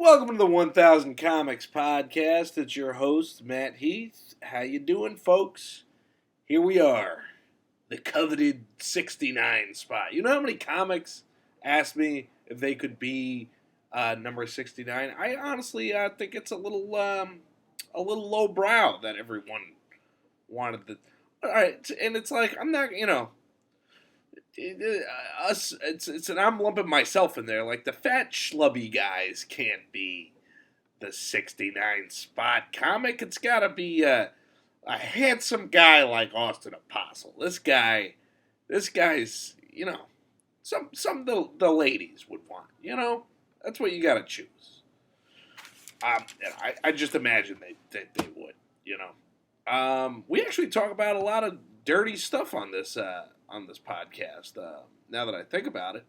Welcome to the 1000 Comics Podcast. It's your host, Matt Heath. How you doing, folks? Here we are, the coveted 69 spot. You know how many comics asked me if they could be number 69? I honestly think it's a little lowbrow that everyone wanted the. All right, and it's like I'm not, and I'm lumping myself in there. Like the fat schlubby guys can't be the 69 spot comic. It's got to be a handsome guy like Austin Apostle. This guy's some of the ladies would want. That's what you got to choose. I just imagine they would. We actually talk about a lot of dirty stuff on this podcast. Now that I think about it,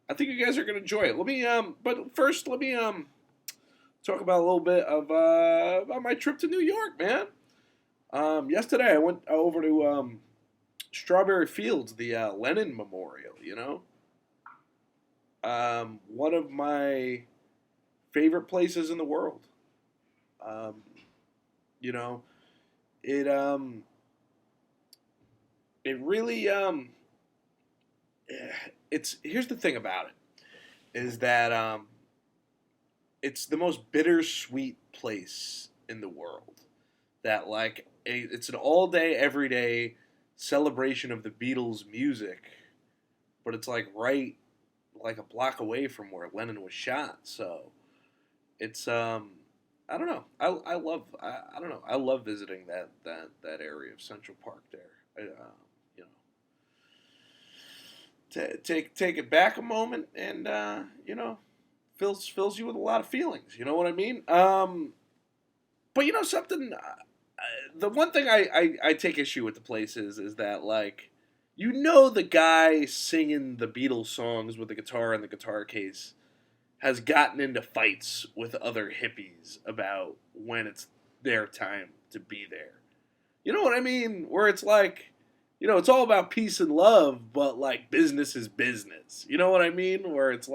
I think you guys are gonna enjoy it. But first, let me talk about a little bit of about my trip to New York, man. Yesterday I went over to Strawberry Fields, the Lenin Memorial. One of my favorite places in the world. You know, it it really it's here's the thing about it is that it's the most bittersweet place in the world. That it's an all day, every day celebration of the Beatles' music, but it's right like a block away from where Lennon was shot. So it's I don't know. I don't know. I love visiting that area of Central Park there. Take it back a moment, and fills you with a lot of feelings. You know what I mean? But something. The one thing I take issue with the place is that the guy singing the Beatles songs with the guitar and the guitar case has gotten into fights with other hippies about when it's their time to be there. You know what I mean? Where it's it's all about peace and love, but business is business. You know what I mean? Where it's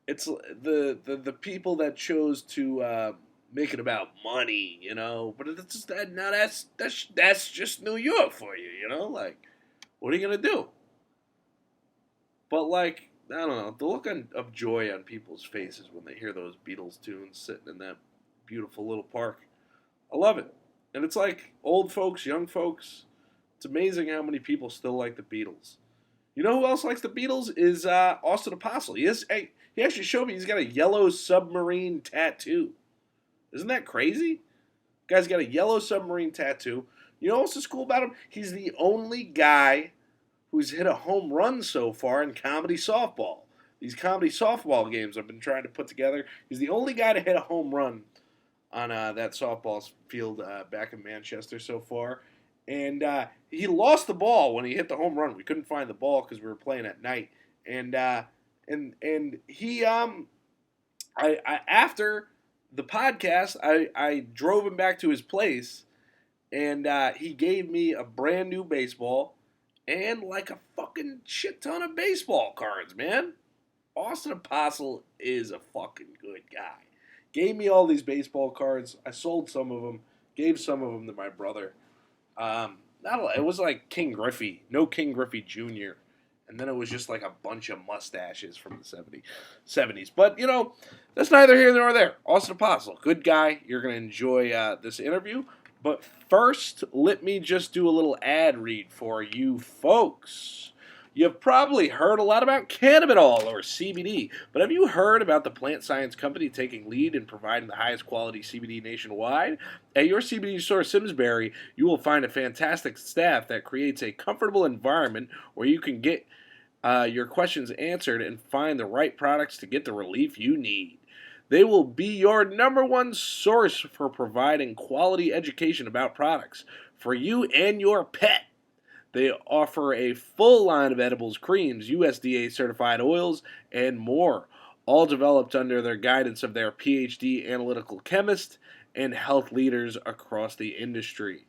it's the people that chose to make it about money, but it's just that now that's just New York for you, what are you gonna do? But I don't know, the look of joy on people's faces when they hear those Beatles tunes sitting in that beautiful little park, I love it. And it's old folks, young folks. It's amazing how many people still like the Beatles. You know who else likes the Beatles is Austin Apostle. He actually showed me he's got a yellow submarine tattoo. Isn't that crazy? Guy's got a yellow submarine tattoo. You know what's cool about him? He's the only guy who's hit a home run so far in comedy softball. These comedy softball games I've been trying to put together. He's the only guy to hit a home run on that softball field back in Manchester so far. And he lost the ball when he hit the home run. We couldn't find the ball because we were playing at night. And he after the podcast, I drove him back to his place, and he gave me a brand new baseball and a fucking shit ton of baseball cards, man. Austin Apostle is a fucking good guy. Gave me all these baseball cards. I sold some of them. Gave some of them to my brother. It was King Griffey. No King Griffey Jr. And then it was just a bunch of mustaches from the 70s. But, that's neither here nor there. Austin Apostle, good guy. You're going to enjoy this interview. But first, let me just do a little ad read for you folks. You've probably heard a lot about cannabidol, or CBD, but have you heard about the plant science company taking lead in providing the highest quality CBD nationwide? At your CBD store, Simsbury, you will find a fantastic staff that creates a comfortable environment where you can get your questions answered and find the right products to get the relief you need. They will be your number one source for providing quality education about products for you and your pet. They offer a full line of edibles, creams, USDA certified oils, and more, all developed under their guidance of their PhD analytical chemists and health leaders across the industry.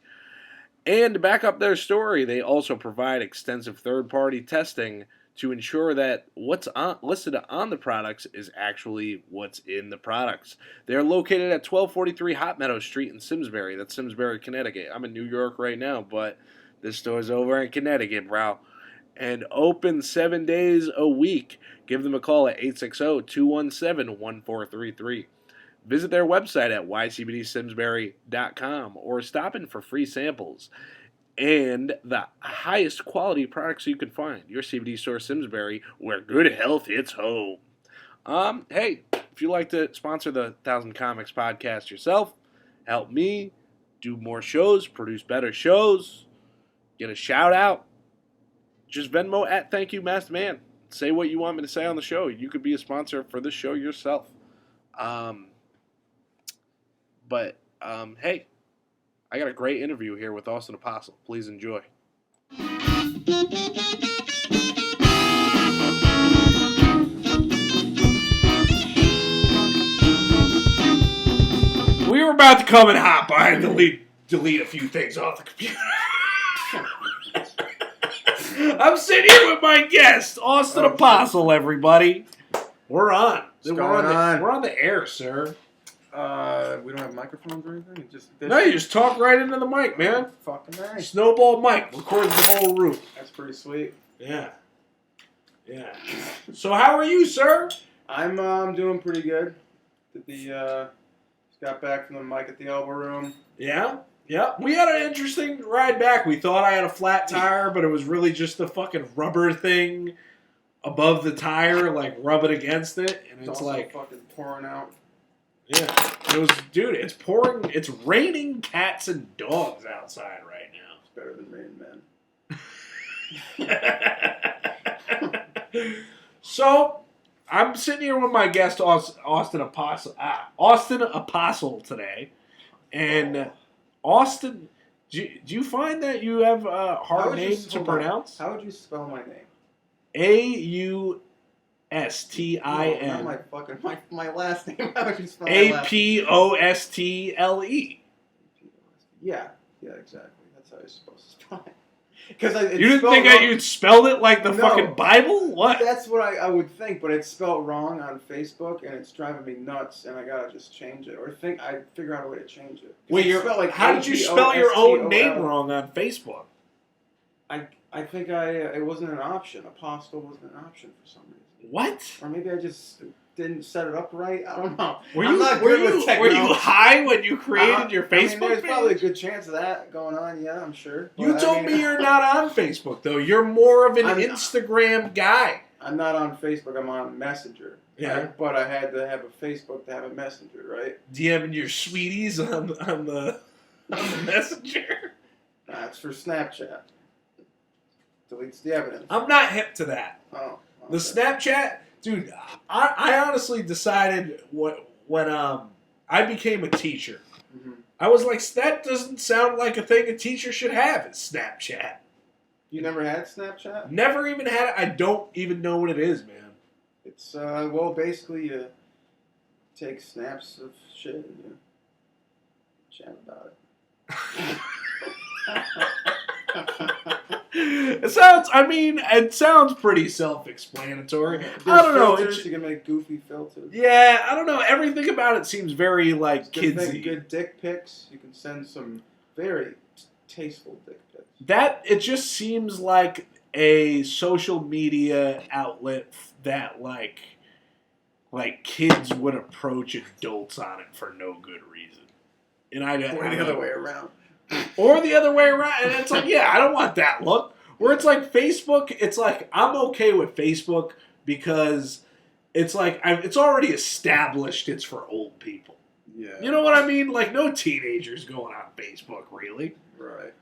And to back up their story, they also provide extensive third-party testing to ensure that what's listed on the products is actually what's in the products. They're located at 1243 Hot Meadow Street in Simsbury. That's Simsbury, Connecticut. I'm in New York right now, but this store's over in Connecticut, bro. And open 7 days a week. Give them a call at 860-217-1433. Visit their website at ycbdsimsbury.com or stop in for free samples and the highest quality products you can find. Your CBD store, Simsbury, where good health hits home. Hey, if you'd like to sponsor the 1000 Comics podcast yourself, help me do more shows, produce better shows, get a shout out, just Venmo at Thank You Masked Man. Say what you want me to say on the show. You could be a sponsor for this show yourself. Hey, I got a great interview here with Austin Apostle. Please enjoy. We were about to come in hot, but I had to delete a few things off the computer. I'm sitting here with my guest, Austin Apostle, everybody. We're on. We're on the air, sir. We don't have microphones or anything? You just talk right into the mic, man. Fucking nice. Snowball mic. Records the whole room. That's pretty sweet. Yeah. So how are you, sir? I'm doing pretty good. Just got back from the mic at the Elbow Room. Yeah. We had an interesting ride back. We thought I had a flat tire, but it was really just the fucking rubber thing above the tire, like rub it against it, and it's like fucking pouring out. Yeah, it was, dude. It's pouring. It's raining cats and dogs outside right now. It's better than raining men. So, I'm sitting here with my guest Austin Apostle today, and Austin, do you find that you have a hard name to pronounce? How would you spell my name? Austin. No, not my last name. How would you spell my last name? Apostle. Yeah, exactly. That's how you're supposed to spell it. You didn't think you'd spelled it like the fucking Bible? What? That's what I would think, but it's spelled wrong on Facebook, and it's driving me nuts, and I gotta just change it. Or I figure out a way to change it. Wait, how did you spell your own name wrong on Facebook? I think it wasn't an option. Apostle wasn't an option for some reason. What? Or maybe I just didn't set it up right. I don't know. Were you high when you created your Facebook there's page? probably a good chance of that going on, yeah, I'm sure. You told me you're not on Facebook, though. You're more of an Instagram guy. I'm not on Facebook. I'm on Messenger. Yeah. Right? But I had to have a Facebook to have a Messenger, right? DMing your sweeties on the Messenger? It's for Snapchat. Deletes the evidence. I'm not hip to that. Oh. The Snapchat, dude. I honestly decided when I became a teacher, I was like, that doesn't sound like a thing a teacher should have. Is Snapchat. You never had Snapchat? Never even had it. I don't even know what it is, man. It's basically you take snaps of shit and you chat about it. It sounds pretty self-explanatory. I don't know. You can make goofy filters. Yeah, I don't know. Everything about it seems very, like, kidsy. You can make good dick pics. You can send some very tasteful dick pics. It just seems like a social media outlet that, like kids would approach adults on it for no good reason. And or the other way around. Or the other way around. And it's like, yeah, I don't want that look. Where it's like Facebook, it's like, I'm okay with Facebook because it's like, it's already established it's for old people. Yeah. You know what I mean? Like, no teenagers going on Facebook, really. Right.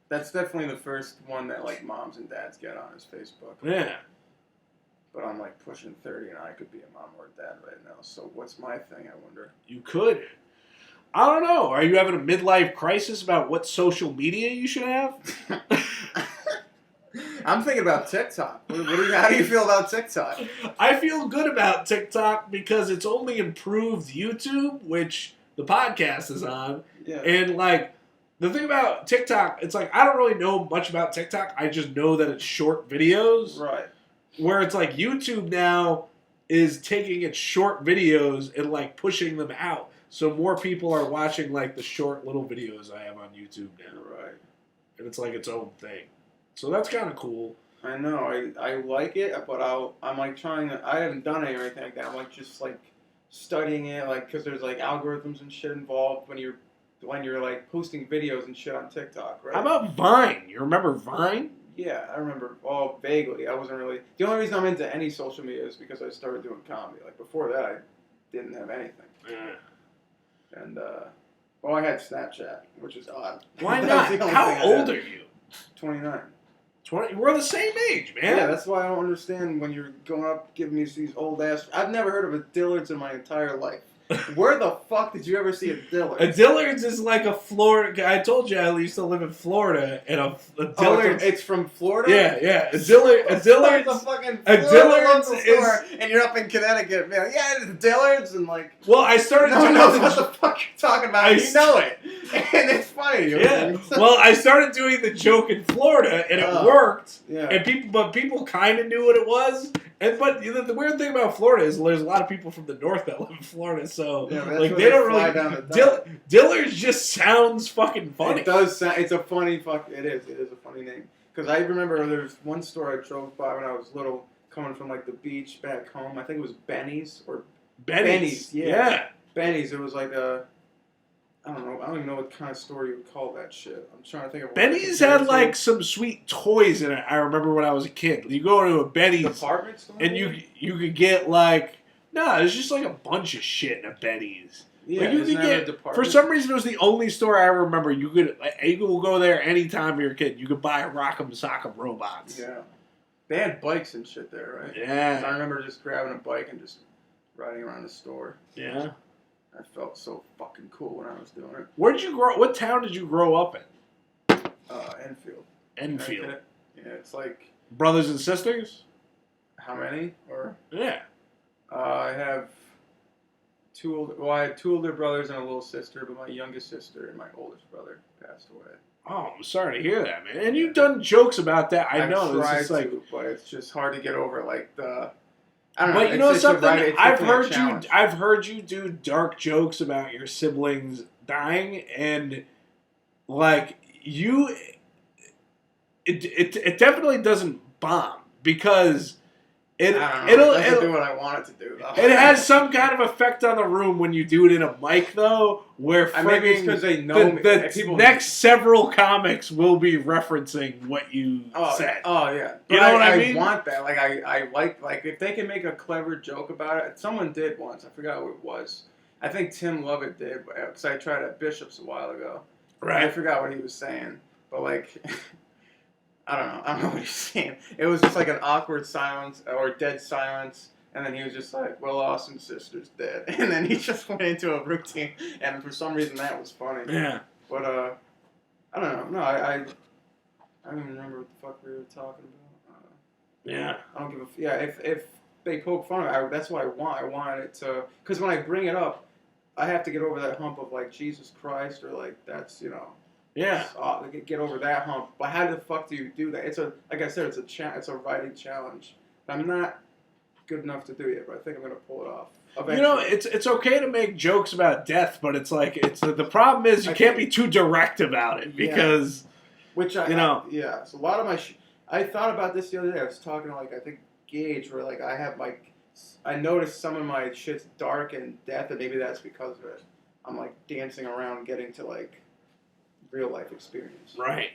That's definitely the first one that, like, moms and dads get on is Facebook. Yeah. But I'm, like, pushing 30 and I could be a mom or a dad right now. So what's my thing, I wonder? You could. I don't know. Are you having a midlife crisis about what social media you should have? I'm thinking about TikTok. How do you feel about TikTok? I feel good about TikTok because it's only improved YouTube, which the podcast is on. Yeah. And, like, the thing about TikTok, it's like, I don't really know much about TikTok. I just know that it's short videos. Right. where it's like YouTube now is taking its short videos and like pushing them out, so more people are watching like the short little videos I have on YouTube now. Right. And it's like its own thing. So that's kind of cool. I know. I like it, but I'm like trying to. I haven't done it or anything like that. I'm like just like studying it, like because there's like algorithms and shit involved when you're like posting videos and shit on TikTok, right? How about Vine? You remember Vine? Yeah, I remember all vaguely. I wasn't really. The only reason I'm into any social media is because I started doing comedy. Like before that, I didn't have anything. Yeah. And well, I had Snapchat, which is odd. Why not? How old are you? 29. 20. We're the same age, man. Yeah, that's why I don't understand when you're going up giving me these old ass. I've never heard of a Dillard's in my entire life. Where the fuck did you ever see a Dillard's? A Dillard's is like a Florida. I told you I used to live in Florida, and a Dillard's. Oh, it's from Florida. Yeah. A Dillard's. A Dillard's is. And you're up in Connecticut, man. Yeah, it's Dillard's and like. Well, I started. No, what the fuck you're talking about? You know it, and it's funny. Yeah. Well, I started doing the joke in Florida, and it worked. Yeah. And people kind of knew what it was. And but the weird thing about Florida is there's a lot of people from the north that live in Florida, so like they don't really. Dillard's just sounds fucking funny. It does sound. It's a funny fuck. It is. It is a funny name. Because I remember there's one store I drove by when I was little, coming from like the beach back home. I think it was Benny's or Benny's. Yeah. Benny's. It was like a. I don't know. I don't even know what kind of store you would call that shit. I'm trying to think of. What Benny's had like some sweet toys in it. I remember when I was a kid. You go to a Benny's department store, and you could get like there's just like a bunch of shit in a Benny's. Yeah, like you could get for some reason it was the only store I remember you could go there anytime you're a kid. You could buy Rock'em Sock'em robots. Yeah, they had bikes and shit there, right? Yeah. I remember just grabbing a bike and just riding around the store. Yeah. I felt so fucking cool when I was doing it. Where'd you grow? What town did you grow up in? Enfield. Enfield. Yeah, it's like brothers and sisters. How many? Or yeah. I have two older. Well, I had two older brothers and a little sister, but my youngest sister and my oldest brother passed away. Oh, I'm sorry to hear that, man. And you've done jokes about that. I know. Tried it's like, but it's just hard to get over. Like the. I don't but know. You know something? I've heard you do dark jokes about your siblings dying, and like you, it definitely doesn't bomb because it'll do what I want it to do. Though. It has some kind of effect on the room when you do it in a mic, though, where maybe it's because they know the next several comics will be referencing what you said. Oh yeah, you know what I mean? I want that. Like I like if they can make a clever joke about it. Someone did once. I forgot who it was. I think Tim Lovett did because I tried at Bishop's a while ago. Right. I forgot what he was saying, but like. I don't know what he's saying. It was just like an awkward silence or dead silence, and then he was just like, "Well, Austin's sister's dead," and then he just went into a routine, and for some reason that was funny. Yeah. But I don't know. No, I don't even remember what the fuck we were talking about. Yeah. I don't give a yeah. If they poke fun of it, that's what I want. I want it to because when I bring it up, I have to get over that hump of like Jesus Christ or like that's Yeah. Get over that hump. But how the fuck do you do that? It's like I said, it's a writing challenge. I'm not good enough to do it, but I think I'm gonna pull it off. Eventually. It's okay to make jokes about death, but it's like the problem is you can't be too direct about it because yeah. So a lot of my I thought about this the other day. I was talking to I think Gage, where I have I noticed some of my shit's dark and death, and maybe that's because of it. I'm dancing around, getting to real life experience. Right.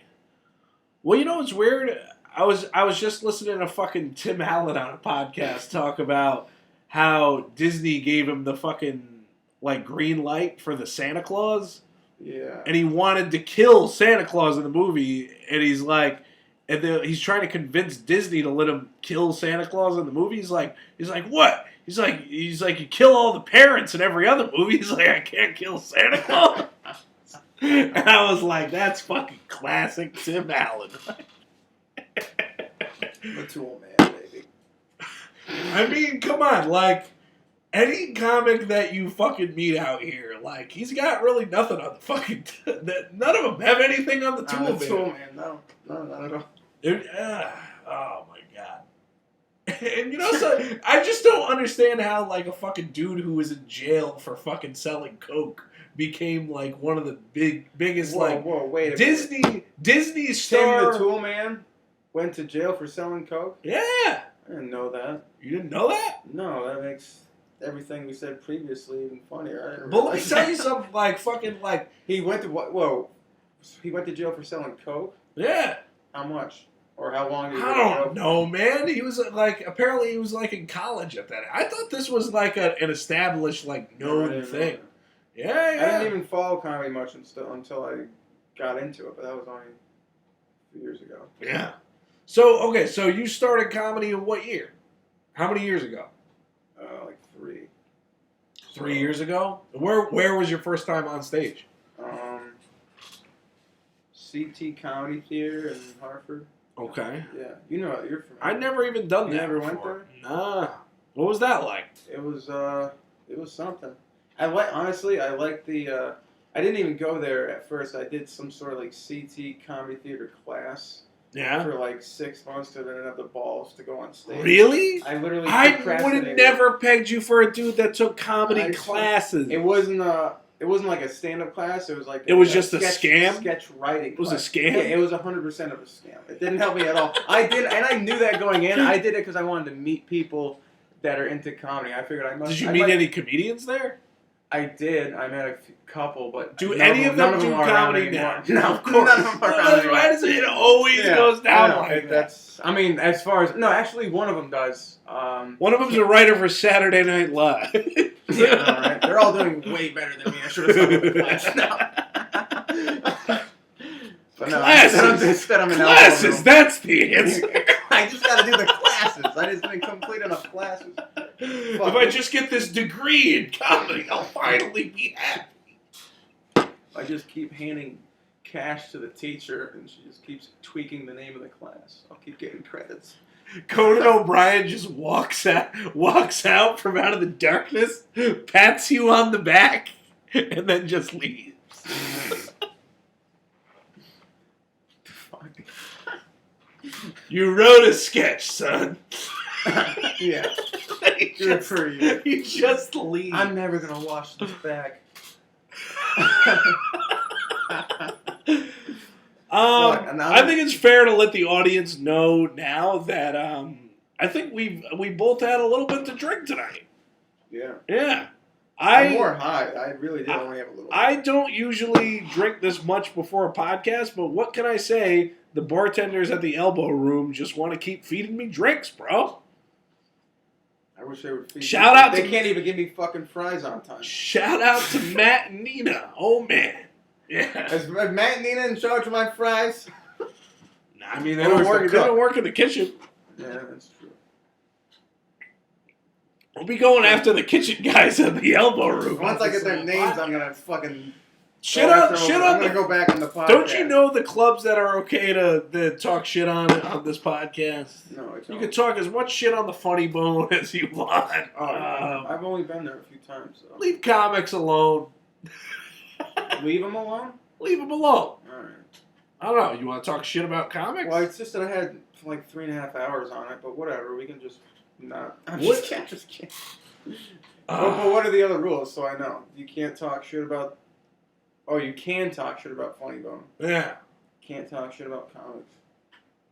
Well, you know what's weird? I was just listening to fucking Tim Allen on a podcast talk about how Disney gave him the fucking green light for the Santa Claus. Yeah. And he wanted to kill Santa Claus in the movie, and he's he's trying to convince Disney to let him kill Santa Claus in the movie. He's like, what? He's like, you kill all the parents in every other movie. He's like, I can't kill Santa Claus. And I was like, that's fucking classic Tim Allen. The tool man, baby. I mean, come on, any comic that you fucking meet out here, he's got really nothing on the fucking... none of them have anything on the tool man. Tool man, no, not at all. Oh my god. And so I just don't understand how like a fucking dude who was in jail for fucking selling coke became like one of the biggest wait Disney star. Tim the Tool Man went to jail for selling coke? Yeah. I didn't know that. You didn't know that? No, that makes everything we said previously even funnier. But let me tell you something, he went to what? Whoa, he went to jail for selling coke. Yeah. How much? Or how long? I don't know, man. He was apparently he was in college at that. I thought this was an established known thing. Yeah. I didn't even follow comedy much until I got into it, but that was only a few years ago. Yeah. So you started comedy in what year? How many years ago? Like 3. 3 years ago? Where was your first time on stage? CT Comedy Theater in Hartford. Okay. Yeah, you're from. I've never even done that. You never before. went there? Nah. What was that like? It was something. I liked the. I didn't even go there at first. I did some sort of CT Comedy Theater class. Yeah. For 6 months till I didn't have the balls to go on stage. Really? I literally. I would have never pegged you for a dude that took comedy classes. It wasn't like a stand-up class. It was it was just a scam. Sketch writing. It was a scam. Yeah, it was 100% of a scam. It didn't help me at all. I knew that going in. I did it because I wanted to meet people that are into comedy. I figured I must. Did you meet any comedians there? I did. I met a couple, but do any of them do comedy now? No, of course. None of them are around anymore. Why does it always goes down like that? I mean, as far as actually, one of them does. One of them's a writer for Saturday Night Live. Yeah, all right. They're all doing way better than me. I should have started with the class now. But no, instead I'm in classes. That's the answer. I just got to do the classes. I just didn't complete enough classes. If I just get this degree in comedy, I'll finally be happy. I just keep handing cash to the teacher, and she just keeps tweaking the name of the class. I'll keep getting credits. Conan O'Brien just walks out from out of the darkness, pats you on the back, and then just leaves. You wrote a sketch, son. Yeah. Good for you. You just leave. I'm never going to wash this back. I think it's fair to let the audience know now that I think we both had a little bit to drink tonight. Yeah. Yeah. I'm more high. I really did only have a little bit. I don't usually drink this much before a podcast, but what can I say? The bartenders at the Elbow Room just want to keep feeding me drinks, bro. I wish they would feed Shout out They can't even give me fucking fries on time. Shout out to Matt and Nina. Oh, man. Yeah. Is Matt and Nina in charge of my fries? Nah, I mean, they don't work in the kitchen. Yeah, that's true. We'll be going after the kitchen guys at the Elbow Room. Once I get their names, I'm going to fucking... I'm going to go back on the podcast. Don't you know the clubs that are okay to talk shit on this podcast? No, I don't. You can talk as much shit on the Funny Bone as you want. I've only been there a few times. So. Leave comics alone. Leave them alone? Leave them alone. All right. I don't know. You want to talk shit about comics? Well, it's just that I had 3.5 hours on it, but whatever. We can just not. I'm just kidding. But what are the other rules so I know? You can't talk shit about... Oh, you can talk shit about Funny Bone. Yeah. Can't talk shit about comics.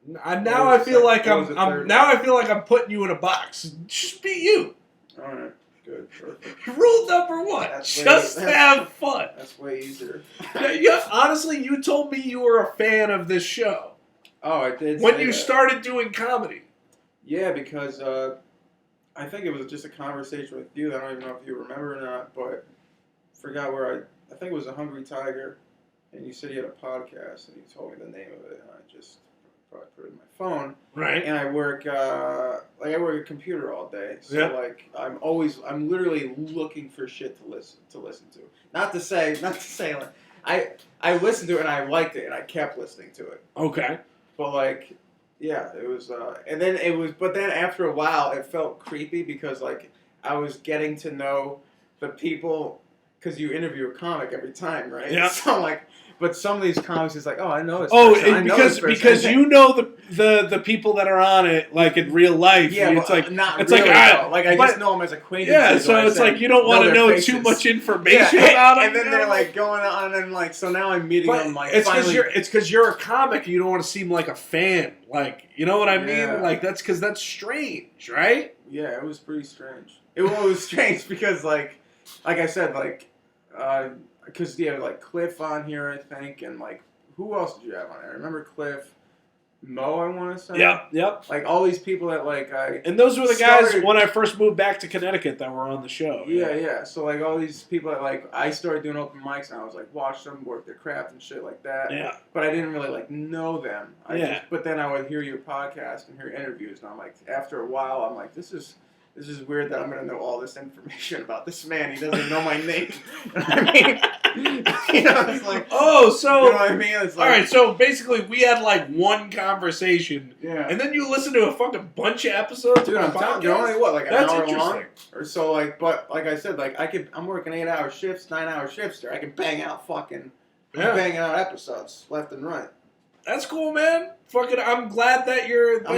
Now I feel like I'm putting you in a box. Just be you. All right. Good. Perfect. Rule number 1. Have fun. That's way easier. Yeah, honestly, you told me you were a fan of this show. Oh, I did. When you started doing comedy. Yeah, because I think it was just a conversation with you. I don't even know if you remember or not, but forgot where I think it was a Hungry Tiger, and you said you had a podcast, and you told me the name of it, and I just probably put it in my phone. Right. And I work I work a computer all day, so I'm literally looking for shit to listen to. Not to say I listened to it and I liked it and I kept listening to it. Okay. But yeah, it was, but then after a while it felt creepy because I was getting to know the people. Because you interview a comic every time, right? Yeah. So but some of these comics is like, oh, I know this. Oh, person. because you know the people that are on it like in real life. Yeah, it's like not it's really, like I just know them as acquaintances. Yeah, so it's like you don't want to know too much information about them. And then they're like going on and like, so now I'm meeting them like. It's because you're a comic and you don't want to seem like a fan. Like, you know what I mean? Like that's because that's strange, right? Yeah, it was pretty strange. It was strange because like I said, like, because you have like Cliff on here, I think, and like who else did you have on there? I remember Cliff, Mo, I want to say. Yep. Like all these people that like and those were the guys when I first moved back to Connecticut that were on the show. Yeah. So like all these people that like I started doing open mics and I was like watch them work their craft and shit like that. Yeah. But I didn't really like know them. But then I would hear your podcast and hear interviews and I'm like after a while I'm like this is weird that I'm going to know all this information about this man. He doesn't know my name. I mean, it's like... Oh, so... You know what I mean? It's like, all right, so basically we had like one conversation. Yeah. And then you listen to a fucking bunch of episodes. Dude, I'm telling you, only what, like an That's hour interesting. long? Or so, like, but like I said, like, I'm working 8-hour shifts, 9-hour shifts there. I can bang out banging out episodes left and right. That's cool, man. Fucking, I'm glad that you're into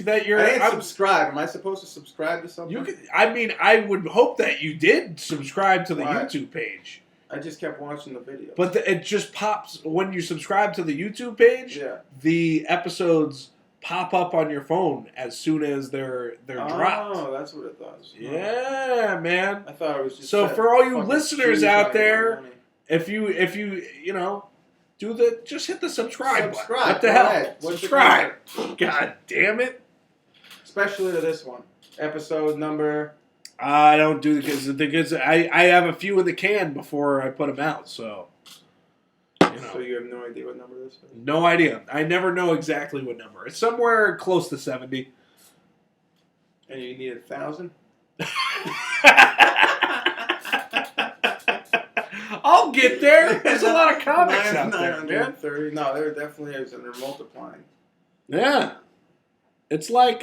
that. You're. I didn't subscribe. Am I supposed to subscribe to something? You could. I mean, I would hope that you did subscribe to the Why? YouTube page. I just kept watching the videos. But it just pops when you subscribe to the YouTube page. Yeah. The episodes pop up on your phone as soon as they're dropped. Oh, that's what it does. Yeah, man. I thought it was just. So for all you listeners out there, if you just hit the subscribe button. What the hell? Subscribe. God damn it. Especially to this one. Episode number... I don't do because I have a few in the can before I put them out, so... So you have no idea what number this is? No idea. I never know exactly what number. It's somewhere close to 70. And you need 1,000? I'll get there. There's a lot of comics out there, man. 30. No, there definitely is, and they're multiplying. Yeah. It's like,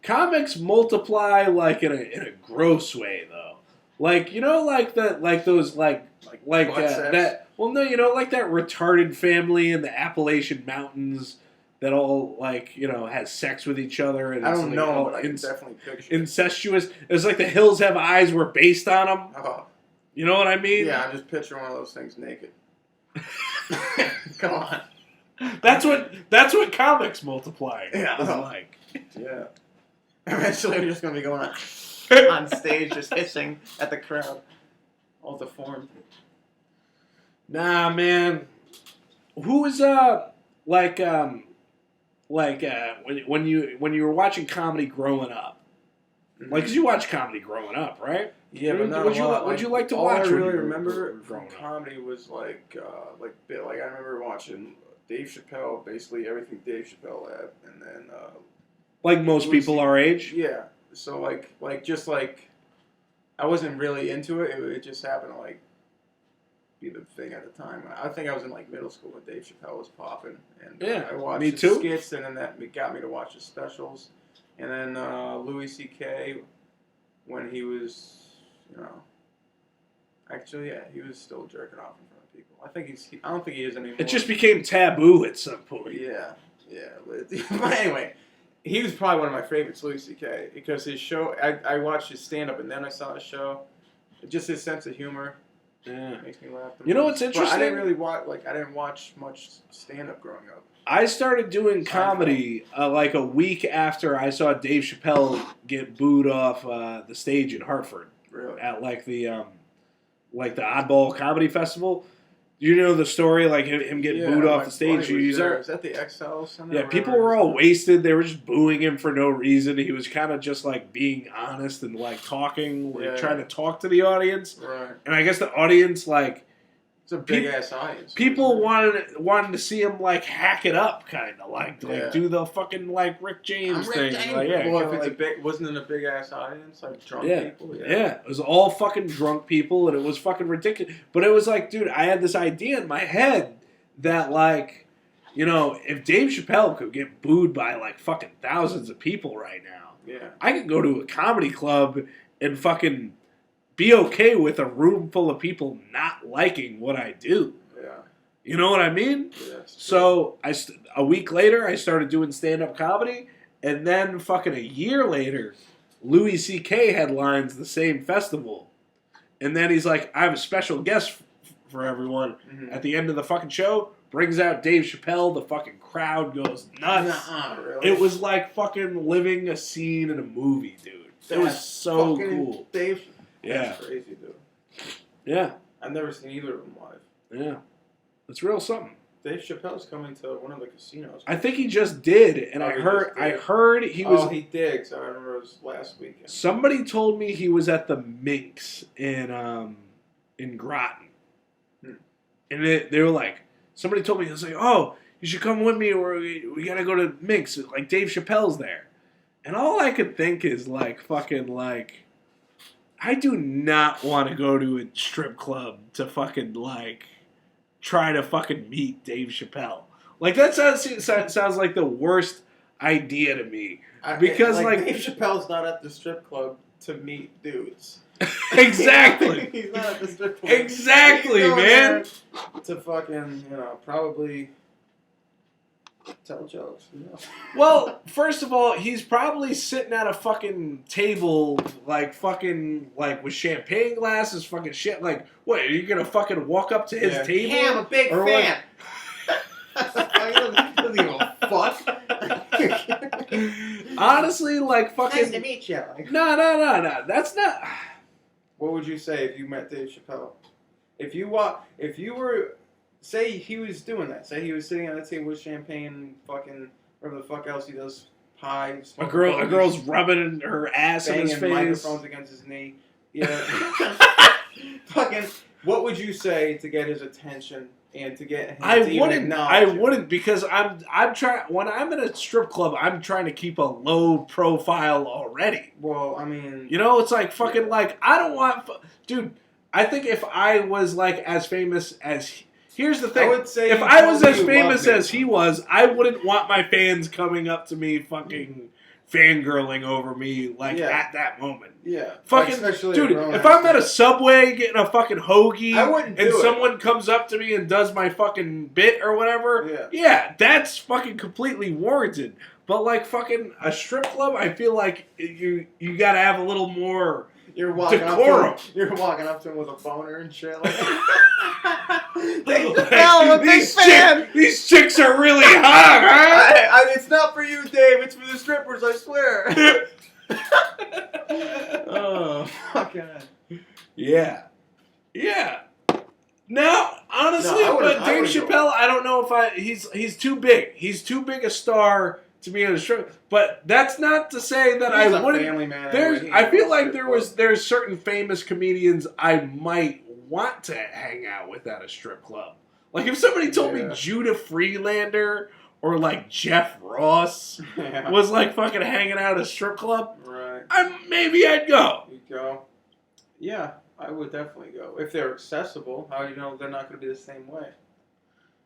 comics multiply like in a gross way though. Like, like those that retarded family in the Appalachian Mountains that all has sex with each other and I don't know, but I can definitely picture incestuous. It's like The Hills Have Eyes were based on them. Oh. You know what I mean? Yeah, I'm just picturing one of those things naked. Come on. That's what comics multiplying is like. Yeah. Eventually we're just gonna be going on stage just hissing at the crowd. All deformed. Nah, man. Who is when you were watching comedy growing up, like, 'cause you watched comedy growing up, right? Yeah, but not a lot. What'd you like to all watch? I really remember from comedy was I remember watching Dave Chappelle, basically everything Dave Chappelle had, and then like most people our age. Yeah, so I wasn't really into it. It just happened to be the thing at the time. I think I was in middle school when Dave Chappelle was popping, and I watched his skits, and then that got me to watch his specials, and then Louis C.K. when he was, he was still jerking off in front of people. I don't think he is anymore. It just became taboo at some point. Yeah. But anyway, he was probably one of my favorites, Louis C.K. because his show. I watched his stand-up and then I saw his show. Just his sense of humor. Yeah. Makes me laugh. You know what's interesting? But I didn't really watch. I didn't watch much stand-up growing up. I started doing comedy a week after I saw Dave Chappelle get booed off the stage in Hartford. Really? At the Oddball Comedy Festival. You know the story, him getting booed off the stage. Is that the XL Center? Yeah, people were all wasted. They were just booing him for no reason. He was kind of just being honest and talking, trying to talk to the audience. Right. And I guess the audience it's a big ass audience. People wanted to see him hack it up, kind of do the fucking Rick James thing. Well, if it's wasn't it a big ass audience, drunk people? Yeah, it was all fucking drunk people, and it was fucking ridiculous. But it was dude, I had this idea in my head that if Dave Chappelle could get booed by fucking thousands of people right now, I could go to a comedy club and fucking be okay with a room full of people not liking what I do. Yeah. You know what I mean? Yeah, so a week later, I started doing stand-up comedy, and then fucking a year later, Louis C.K. headlines the same festival. And then he's like, I have a special guest for everyone. Mm-hmm. At the end of the fucking show, brings out Dave Chappelle. The fucking crowd goes nuts. Really? It was like fucking living a scene in a movie, dude. It was so cool. Dave. Yeah. That's crazy, dude. Yeah. I've never seen either of them live. Yeah. It's real something. Dave Chappelle's coming to one of the casinos. I think he just did, and I heard he was. Oh, he did. So I remember it was last weekend. Somebody told me he was at the Minx in Groton, and they were like, somebody told me, he was like, oh, you should come with me, or we gotta go to Minx. Like Dave Chappelle's there, and all I could think is like fucking like, I do not want to go to a strip club to fucking like try to fucking meet Dave Chappelle. Like, that sounds like the worst idea to me. Because, like Dave Chappelle's not at the strip club to meet dudes. Exactly. He's not at the strip club. Exactly, man. To fucking, probably tell jokes. Well, first of all, he's probably sitting at a fucking table, like, with champagne glasses, fucking shit. Like, what, are you gonna fucking walk up to his table? Yeah, I'm a big fan. He doesn't give a fuck. Honestly, like, fucking... Nice to meet you. No. That's not... What would you say if you met Dave Chappelle? If you were... Say he was doing that. Say he was sitting at a table with champagne, fucking whatever the fuck else he does, pie. A girl's rubbing her ass in his face. Microphones against his knee. Yeah. Fucking. What would you say to get his attention and to get him to even acknowledge I wouldn't, because I'm trying. When I'm in a strip club, I'm trying to keep a low profile already. Well, I mean, it's like fucking like I don't want, dude. I think if I was like as famous as. Here's the thing. I would say if I was as famous as he was, I wouldn't want my fans coming up to me fucking fangirling over me at that moment. Yeah. Fucking, dude, if I'm at a Subway getting a fucking hoagie and someone comes up to me and does my fucking bit or whatever, yeah, that's fucking completely warranted. But like fucking a strip club, I feel like you gotta have a little more decorum. You're walking up to him with a boner and shit. Like, these chicks are really hot, right? It's not for you, Dave. It's for the strippers, I swear. Oh, fucking. Yeah. Now, honestly, but Dave Chappelle, I don't know if he's too big. He's too big a star to be in a strip. But that's not to say that I wouldn't. Family man. I feel like there's certain famous comedians I might want to hang out with at a strip club. Like if somebody told me Judah Freelander or like Jeff Ross was like fucking hanging out at a strip club, right? Maybe I'd go. You'd go. Yeah, I would definitely go if they're accessible. How do you know they're not going to be the same way?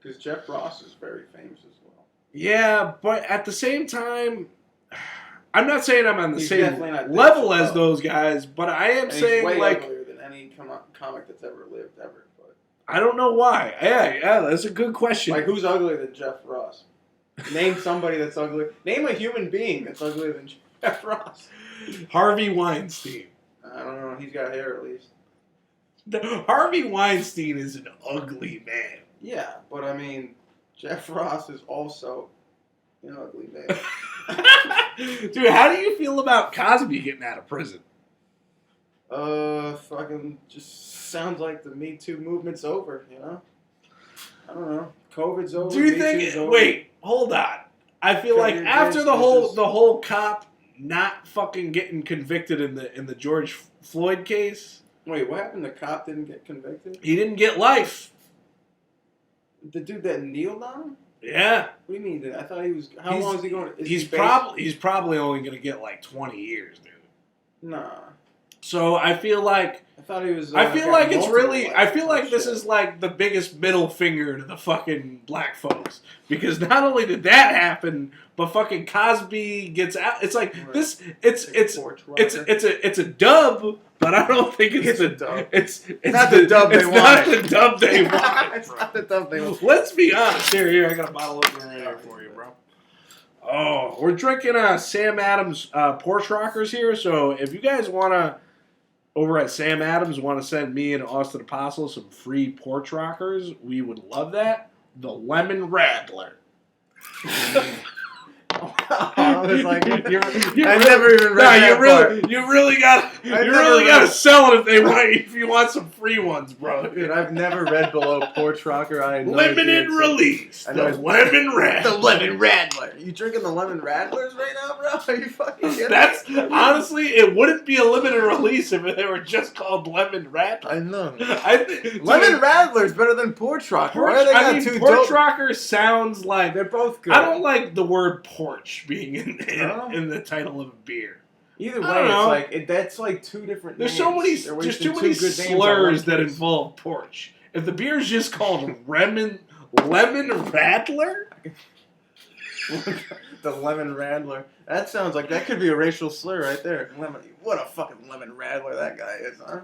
Because Jeff Ross is very famous as well. Yeah, but at the same time, I'm not saying I'm on the same level as those guys, but I am saying he's way like uglier than any comic that's ever lived ever. But I don't know why. Yeah, that's a good question. Like who's uglier than Jeff Ross? Name somebody that's ugly. Name a human being that's uglier than Jeff Ross. Harvey Weinstein. I don't know. He's got hair at least. Harvey Weinstein is an ugly man. Yeah, but I mean, Jeff Ross is also an ugly man. Dude, how do you feel about Cosby getting out of prison? Fucking just sounds like the Me Too movement's over, I don't know. COVID's over. Do you think? Wait, hold on. I feel like after the whole cop not fucking getting convicted in the George Floyd case. Wait, what happened? The cop didn't get convicted? He didn't get life. The dude that kneeled on him? Yeah. What do you mean? I thought he was. How long is he going? He's probably only going to get like 20 years, dude. Nah. So I feel like I thought he was. I feel like it's really. I feel like this shit. is like the biggest middle finger to the fucking black folks, because not only did that happen, but fucking Cosby gets out. It's like this. It's a dub, but I don't think it's the dub. It's not the dub they wanted. Not the dub they wanted. It's not the dub they wanted. Let's be honest. Here, I got a bottle opener right here for you, bro. Oh, we're drinking Sam Adams Porch Rockers here. So if you guys wanna. Over at Sam Adams, want to send me and Austin Apostle some free porch rockers? We would love that. The Lemon Rattler. I was like, I never even read that. You really got to sell it if you want some free ones, bro. Dude, I've never read below Porch Rocker. I had no Limited release. The Lemon Rattler. The Lemon Rattler. You drinking the Lemon Rattlers right now, bro? Are you fucking kidding? That's honestly, it wouldn't be a limited release if they were just called Lemon Rattler. I know. Lemon Rattler's better than Porch Rocker. Porch Rocker sounds like they're both good. I don't like the word porch being in the title of a beer. Either way, it's like that's like two different. There's names. so many. There's too many slurs that involve porch. If the beer's just called Lemon Rattler, the Lemon Rattler. That sounds like that could be a racial slur right there. What a fucking Lemon Rattler that guy is, huh?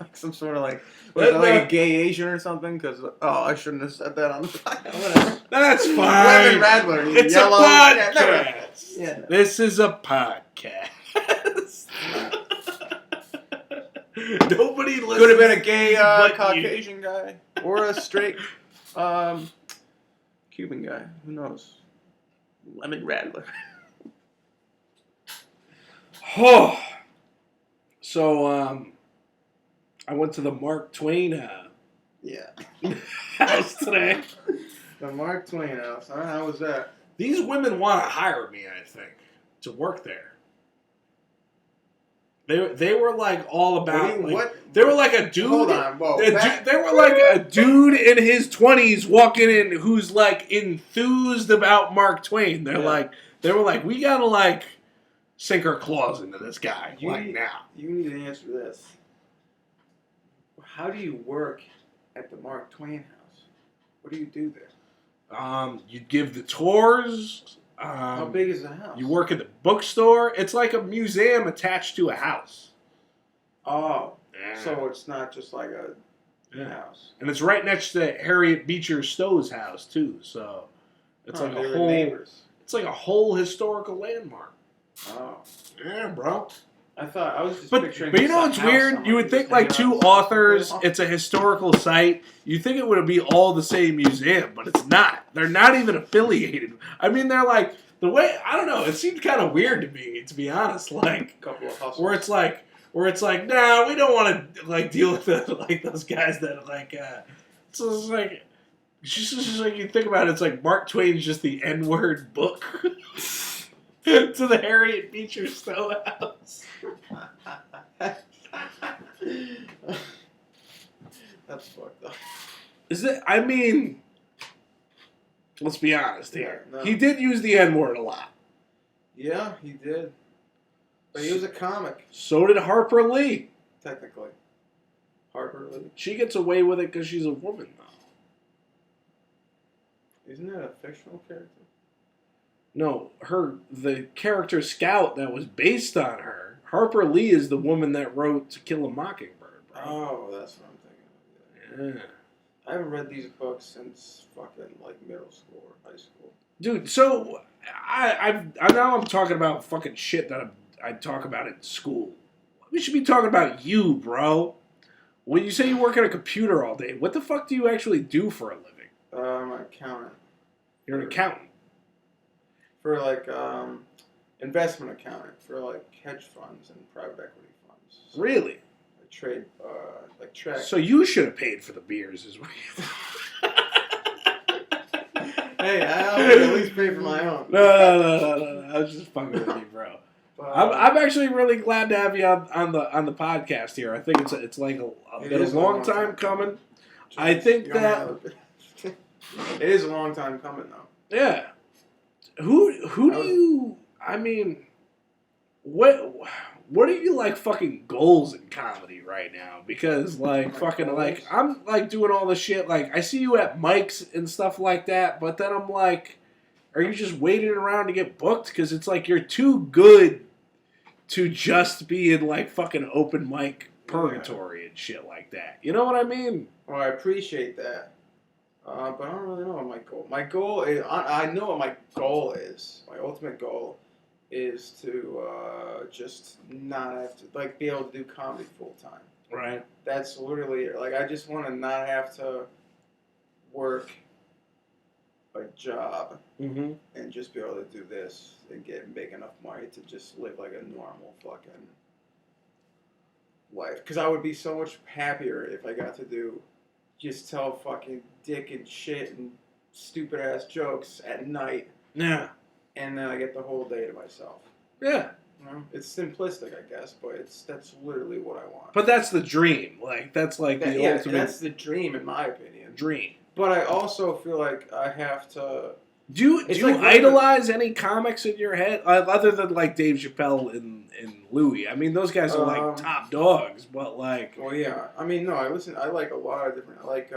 Like some sort of like a gay Asian or something? Because I shouldn't have said that on the podcast. That's fine. Lemon Rattler. It's yellow. a podcast. Yeah, no. This is a podcast. Nobody listens. Could have been a gay Caucasian guy or a straight Cuban guy. Who knows? Lemon Rattler. Oh. So I went to the Mark Twain house today. The Mark Twain house, huh? How was that? These women want to hire me, I think, to work there. They were like all about they were like a dude. Hold on, whoa. They were like a dude in his 20s walking in who's like enthused about Mark Twain. They were like we gotta like sink our claws into this guy now. You need to answer this. How do you work at the Mark Twain house? What do you do there? You give the tours. How big is the house? You work at the bookstore. It's like a museum attached to a house. Oh, so it's not just like a house. And it's right next to Harriet Beecher Stowe's house too. So it's like a whole. Neighbors. It's like a whole historical landmark. Oh, yeah, bro. I was just picturing. But you know what's weird? You would think like two authors, it's a historical site. You think it would be all the same museum, but it's not. They're not even affiliated. I mean, they're like the way I don't know. It seems kind of weird to me, to be honest. Like a couple of hustles. where it's like, nah, we don't want to like deal with like those guys that like. So it's like, just like you think about it, it's like Mark Twain's just the N-word book. To the Harriet Beecher Stowe house. That's fucked up. Is it? I mean, let's be honest here. No. He did use the N-word a lot. Yeah, he did. But he was a comic. So did Harper Lee. Technically. Harper Lee. She gets away with it because she's a woman, though. Isn't that a fictional character? No, the character Scout that was based on her. Harper Lee is the woman that wrote To Kill a Mockingbird, bro. Oh, that's what I'm thinking of. Yeah. I haven't read these books since fucking like middle school or high school. Dude, so I now I'm talking about fucking shit that I talk about in school. We should be talking about you, bro. When you say you work at a computer all day, what the fuck do you actually do for a living? I'm an accountant. You're an accountant? For like investment accountant for like hedge funds and private equity funds. So really? I trade like track. So you should have paid for the beers as well. Hey, I'll at least pay for my own. No. I was just fucking with you, bro. I'm actually really glad to have you on the podcast here. I think it's like a long time coming. I think that it is a long time coming though. Yeah. Who do you? I mean, what what are you like fucking goals in comedy right now? Because like fucking goals? like I'm like doing all the shit. Like I see you at mics and stuff like that, but then I'm like, are you just waiting around to get booked? Because it's like you're too good to just be in like fucking open mic purgatory and shit like that. You know what I mean? Well, I appreciate that. But I don't really know what my goal. My goal is I know what my goal is. My ultimate goal is to just not have to like be able to do comedy full time. Right. That's literally like I just want to not have to work a job and just be able to do this and make enough money to just live like a normal fucking life. Because I would be so much happier if I got to just tell fucking dick and shit and stupid ass jokes at night. Yeah. And then I get the whole day to myself. Yeah. You know? It's simplistic, I guess, but that's literally what I want. But that's the dream. Like that's like the ultimate. That's the dream, in my opinion. Dream. But I also feel like I have to. Do you idolize any comics in your head other than like Dave Chappelle and Louis? I mean, those guys are like top dogs, but like. Well, yeah. I mean, no. I like a lot of different. I like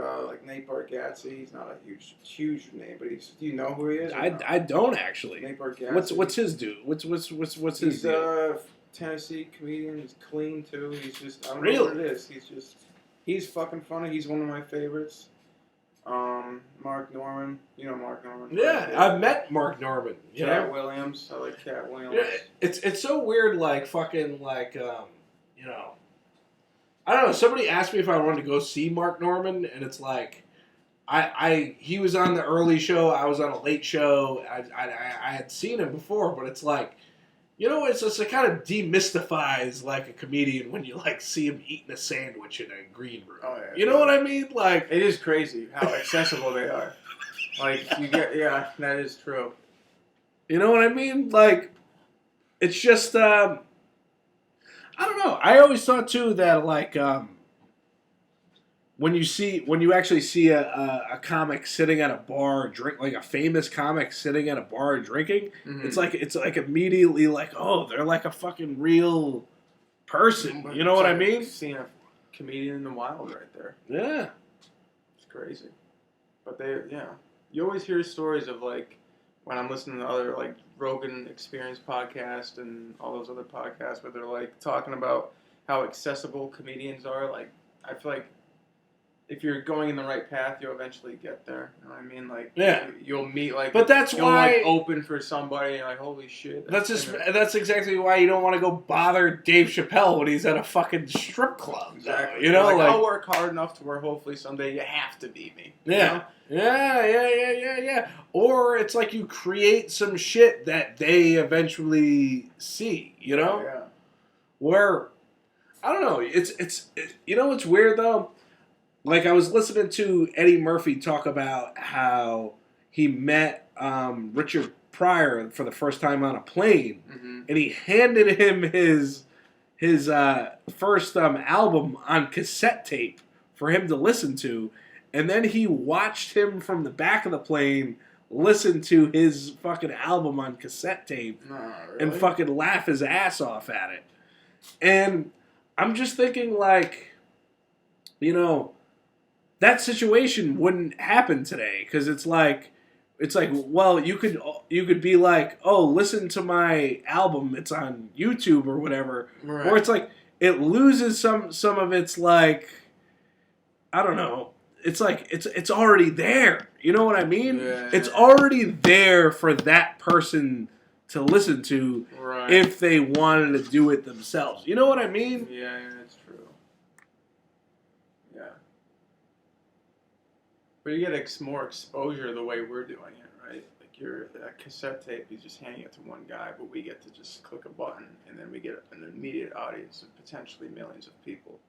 Nate Bargatze. He's not a huge name, but do you know who he is? I don't actually. Nate Bargatze. What's his dude? What's his? He's a Tennessee comedian. He's clean too. He's just I don't know what it is. He's fucking funny. He's one of my favorites. Mark Norman. You know Mark Norman. Yeah, I've met Mark Norman. Cat Williams. I like Cat Williams. Yeah, it's so weird, like fucking like you know. I don't know. Somebody asked me if I wanted to go see Mark Norman, and it's like, he was on the early show. I was on a late show. I had seen him before, but it's like, you know, it kind of demystifies like a comedian when you like see him eating a sandwich in a green room. Oh, yeah, you know what I mean? Like it is crazy how accessible they are. Like yeah, that is true. You know what I mean? Like it's just I don't know. I always thought too that like when you actually see a comic sitting at a bar like a famous comic sitting at a bar drinking, it's like immediately like, oh, they're like a fucking real person. You know what I mean? Seeing a comedian in the wild right there. Yeah. It's crazy. But you always hear stories of like when I'm listening to other like Rogan Experience podcast and all those other podcasts where they're like talking about how accessible comedians are. Like I feel like if you're going in the right path, you'll eventually get there. You know what I mean? Like, you'll meet like, but that's you'll why like open for somebody. And like, holy shit! That's exactly why you don't want to go bother Dave Chappelle when he's at a fucking strip club. Exactly. You know, like I'll work hard enough to where hopefully someday you have to beat me. Yeah. You know? Yeah. Or it's like you create some shit that they eventually see. You know? Yeah. Where I don't know. It's you know what's weird though. Like, I was listening to Eddie Murphy talk about how he met Richard Pryor for the first time on a plane, and he handed him his first album on cassette tape for him to listen to, and then he watched him from the back of the plane listen to his fucking album on cassette tape and fucking laugh his ass off at it. And I'm just thinking, like, you know, that situation wouldn't happen today because it's like, well, you could be like, oh, listen to my album, it's on YouTube or whatever, or it's like it loses some of its like, I don't know, it's like it's already there. You know what I mean? Yeah. It's already there for that person to listen to if they wanted to do it themselves. You know what I mean? Yeah, that's true. Yeah. But you get more exposure the way we're doing it, right? Like that cassette tape, you just handing it to one guy, but we get to just click a button, and then we get an immediate audience of potentially millions of people.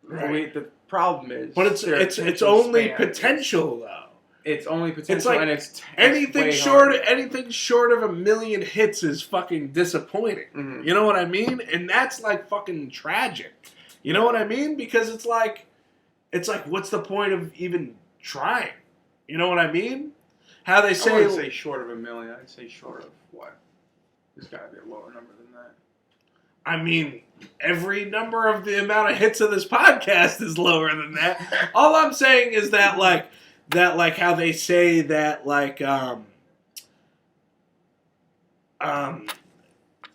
Right. The problem is, but it's only potential though. It's only potential, it's like, and it's anything short of 1 million hits is fucking disappointing. Mm-hmm. You know what I mean? And that's like fucking tragic. You know what I mean? Because it's like, what's the point of even trying? You know what I mean? How they say, I wouldn't say short of 1 million. I'd say short of what? There's got to be a lower number than that. I mean, every number of the amount of hits of this podcast is lower than that. All I'm saying is that how they say that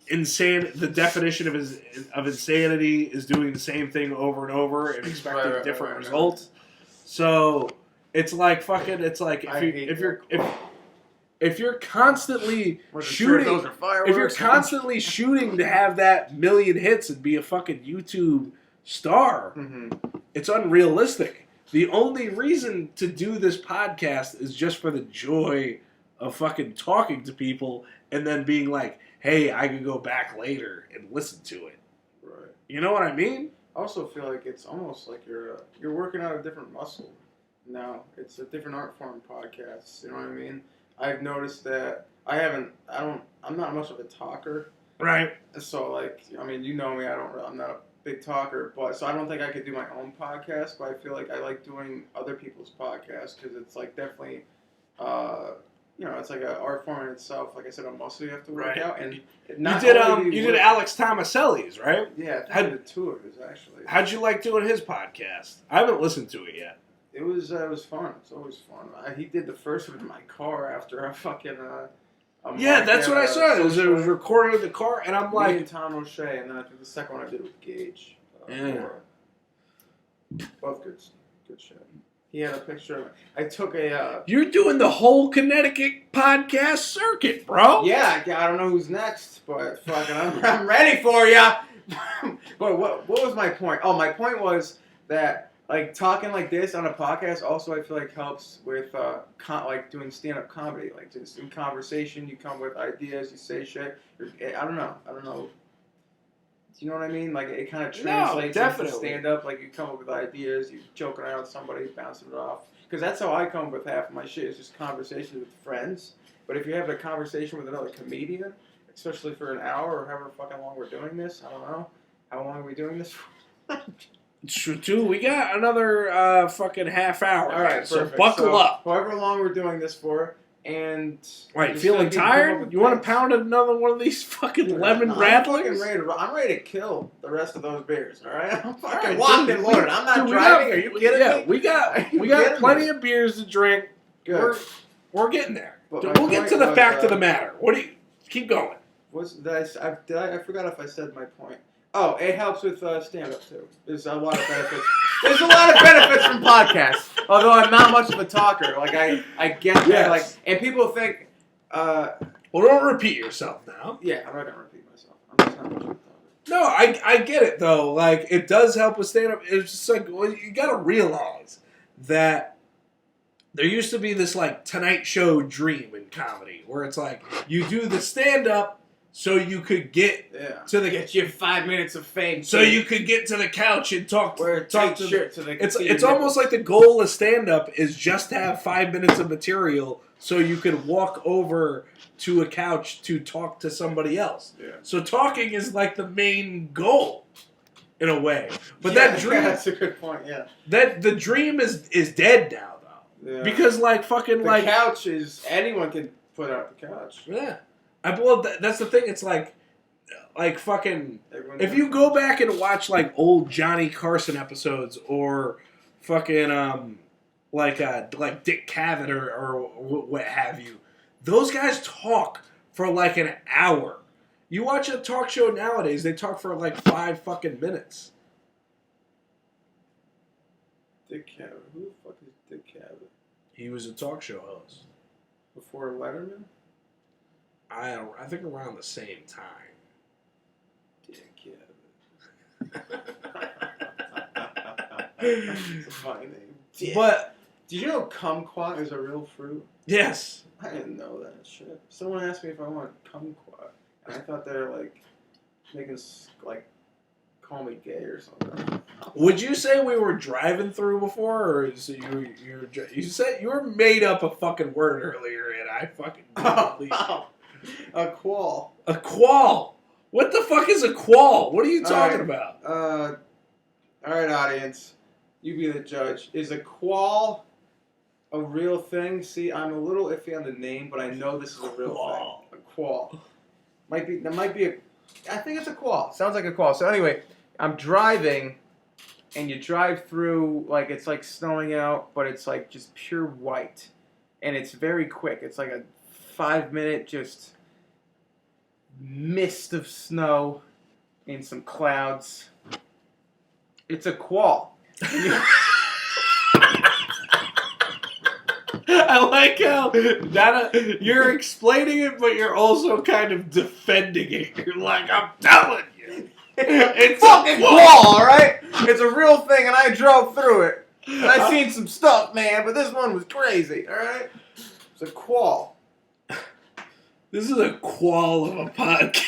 insane. The definition of insanity is doing the same thing over and over and expecting different results. So it's like fucking. It's like if you're constantly shooting, if you're constantly shooting to have that million hits and be a fucking YouTube star, it's unrealistic. The only reason to do this podcast is just for the joy of fucking talking to people and then being like, hey, I can go back later and listen to it. Right. You know what I mean? I also feel like it's almost like you're working out a different muscle now. It's a different art form podcast. You know what I mean? I've noticed that I'm not much of a talker. Right. So like, I mean, you know me, I'm not a big talker, so I don't think I could do my own podcast, but I feel like I like doing other people's podcasts because it's like definitely, it's like an art form in itself. Like I said, a muscle you have to work out. And you did Alex Tomaselli's, right? Yeah, I did 2 of his actually. How'd you like doing his podcast? I haven't listened to it yet. It was fun. It's always fun. He did the first one in my car after a fucking. That's what I saw. It was recorded in the car, and I'm like, me and Tom O'Shea, and then I think the second one I did with Gage. Both good shit. He had a picture of it. I took a. You're doing the whole Connecticut podcast circuit, bro. Yeah, I don't know who's next, but fucking, I'm ready for ya. But what was my point? Oh, my point was that. Like, talking like this on a podcast also, I feel like, helps with, doing stand-up comedy. Like, just in conversation, you come with ideas, you say shit. I don't know. Do you know what I mean? Like, it kind of translates into stand-up. Like, you come up with ideas, you joke around with somebody, bouncing it off. Because that's how I come up with half of my shit. It's just conversations with friends. But if you have a conversation with another comedian, especially for an hour or however fucking long we're doing this, I don't know. How long are we doing this for? True, we got another fucking half hour. All right, so buckle up. However long we're doing this for, and right, feeling tired? You want to pound another one of these fucking lemon rattlers? I'm ready to kill the rest of those beers. All right, I'm fucking locked and loaded. I'm not driving. Are you kidding me? Yeah, we got plenty of beers to drink. Good. We're getting there. We'll get to the fact of the matter. What do you keep going? I forgot if I said my point. Oh, it helps with stand-up, too. There's a lot of benefits. There's a lot of benefits from podcasts. Although I'm not much of a talker. Like, I get that. Yes. Like, and people think... well, don't repeat yourself now. Yeah, I'm not going to repeat myself. I'm just not much of a talker. No, I get it, though. Like, it does help with stand-up. It's just like, well, you got to realize that there used to be this, like, Tonight Show dream in comedy. Where it's like, you do the stand-up, so you could get get your 5 minutes of fame. So you could get to the couch and talk to the It's almost like the goal of stand-up is just to have 5 minutes of material so you could walk over to a couch to talk to somebody else. Yeah. So talking is like the main goal in a way. But that dream... that's a good point, yeah. The dream is dead now, though. Yeah. Because the couch is... Anyone can put out the couch. Yeah. That's the thing. It's like fucking. If you go back and watch like old Johnny Carson episodes or fucking like Dick Cavett or what have you, those guys talk for like an hour. You watch a talk show nowadays, they talk for like 5 fucking minutes. Dick Cavett. Who the fuck is Dick Cavett? He was a talk show host before Letterman. I think around the same time. Dick Cavett. It's a funny name. Dick. But did you know kumquat is a real fruit? Yes. I didn't know that shit. Someone asked me if I want kumquat, and I thought they were like making call me gay or something. Would you say we were driving through before, or is it you said you were made up a fucking word earlier, and I fucking didn't believe it. A qual. A qual. What the fuck is a qual? What are you talking about? All right, audience. You be the judge. Is a qual a real thing? See, I'm a little iffy on the name, but I know this is a real thing. A qual. That might be a I think it's a qual. Sounds like a qual. So anyway, I'm driving, and you drive through, like, it's like snowing out, but it's like just pure white. And it's very quick. It's like a 5-minute just mist of snow and some clouds. It's a qual. I like how you're explaining it, but you're also kind of defending it. You're like, I'm telling you. It's fucking qual, alright? It's a real thing, and I drove through it. And I seen some stuff, man, but this one was crazy, alright? It's a qual. This is a qual of a podcast.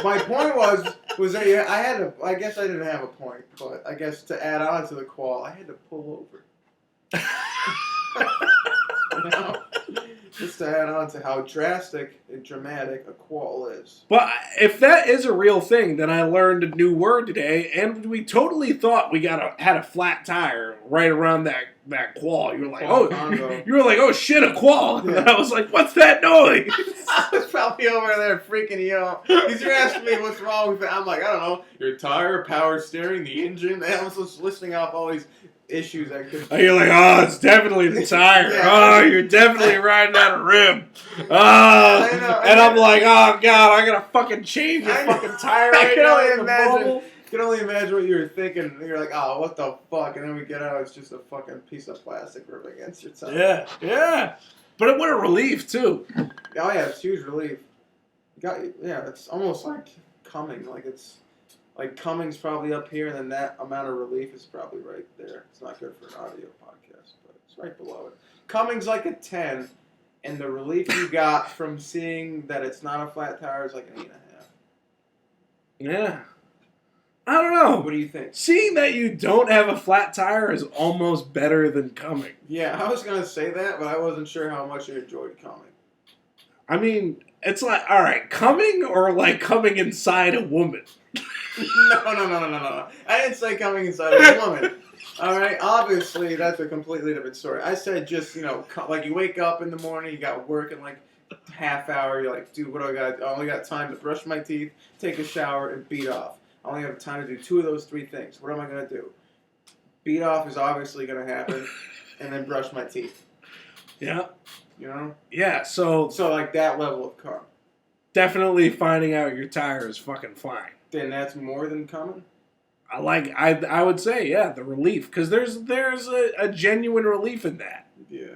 My point was that I had to. I guess I didn't have a point, but I guess to add on to the qual, I had to pull over. You know? Just to add on to how drastic and dramatic a qual is. But if that is a real thing, then I learned a new word today, and we totally thought we had a flat tire right around that qual. You were like, oh shit, a qual. Yeah. And I was like, what's that noise? I was probably over there freaking you out. Because you're asking me what's wrong with it. I'm like, I don't know, your tire, power steering, the engine. And I was just listing off all these issues I could. Oh, you're like, oh, it's definitely the tire. Yeah. Oh, you're definitely riding out a rim. Oh, and I'm like, oh god, I gotta fucking change your fucking tire right now. I can only imagine what you were thinking. And you're like, oh, what the fuck? And then we get out, it's just a fucking piece of plastic rubbing against your tire. Yeah. But what a relief too. Oh yeah, it's huge relief. It's almost like coming. Like it's. Like, coming's probably up here, and then that amount of relief is probably right there. It's not good for an audio podcast, but it's right below it. Coming's like a 10, and the relief you got from seeing that it's not a flat tire is like an 8.5. Yeah. I don't know. What do you think? Seeing that you don't have a flat tire is almost better than coming. Yeah, I was going to say that, but I wasn't sure how much you enjoyed coming. I mean, it's like, all right, coming or like coming inside a woman? No. I didn't say coming inside a woman. All right, obviously that's a completely different story. I said just, like you wake up in the morning, you got work in like half hour. You're like, dude, what do I got? I only got time to brush my teeth, take a shower, and beat off. I only have time to do 2 of those 3 things. What am I going to do? Beat off is obviously going to happen, and then brush my teeth. Yeah. You know? Yeah, so like that level of cum. Definitely finding out your tire is fucking fine. Then that's more than coming? I would say, yeah, the relief. Because there's a genuine relief in that. Yeah.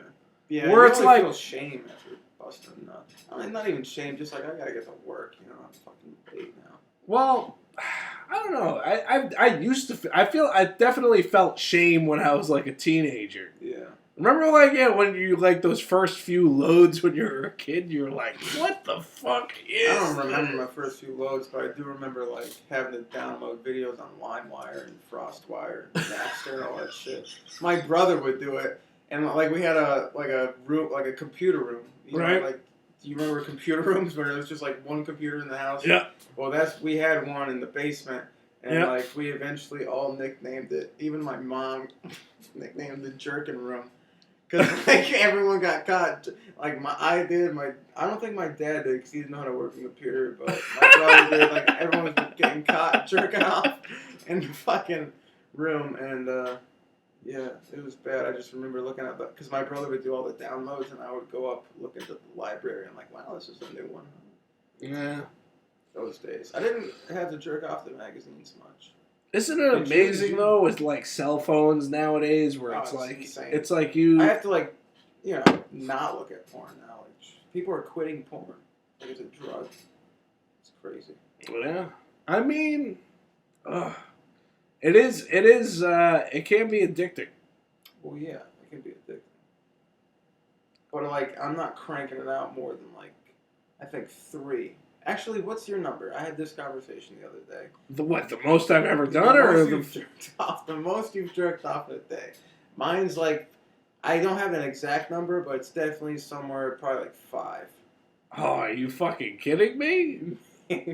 Yeah, where it's like, feel shame after busting nuts. I mean, not even shame, just like, I gotta get to work, I'm fucking late now. Well, I don't know. I definitely felt shame when I was like a teenager. Yeah. Remember, when you, those first few loads when you were a kid, you were like, what the fuck is I don't remember my first few loads, but I do remember, having to download videos on LimeWire and FrostWire and Napster and all that shit. My brother would do it, and, we had a room, a computer room. Right. Do you remember computer rooms where there was just, one computer in the house? Yeah. Well, we had one in the basement, and, we eventually all nicknamed it. Even my mom nicknamed the jerkin' room. Because everyone got caught. I don't think my dad did because he didn't know how to work a computer. But my brother did. Everyone was getting caught jerking off in the fucking room, and yeah, it was bad. I just remember looking at because my brother would do all the downloads, and I would go up look into the library and wow, this is a new one. Yeah. Those days, I didn't have to jerk off the magazines much. Isn't it amazing though with cell phones nowadays where it's insane. It's like you I have to not look at porn now. People are quitting porn. It's a drug. It's crazy. Yeah. I mean it can be addicting. Well yeah, it can be addicting. But I'm not cranking it out more than I think 3. Actually, what's your number? I had this conversation the other day. The most I've ever done, or the most you've jerked off in a day? Mine's I don't have an exact number, but it's definitely somewhere probably 5. Oh, are you fucking kidding me?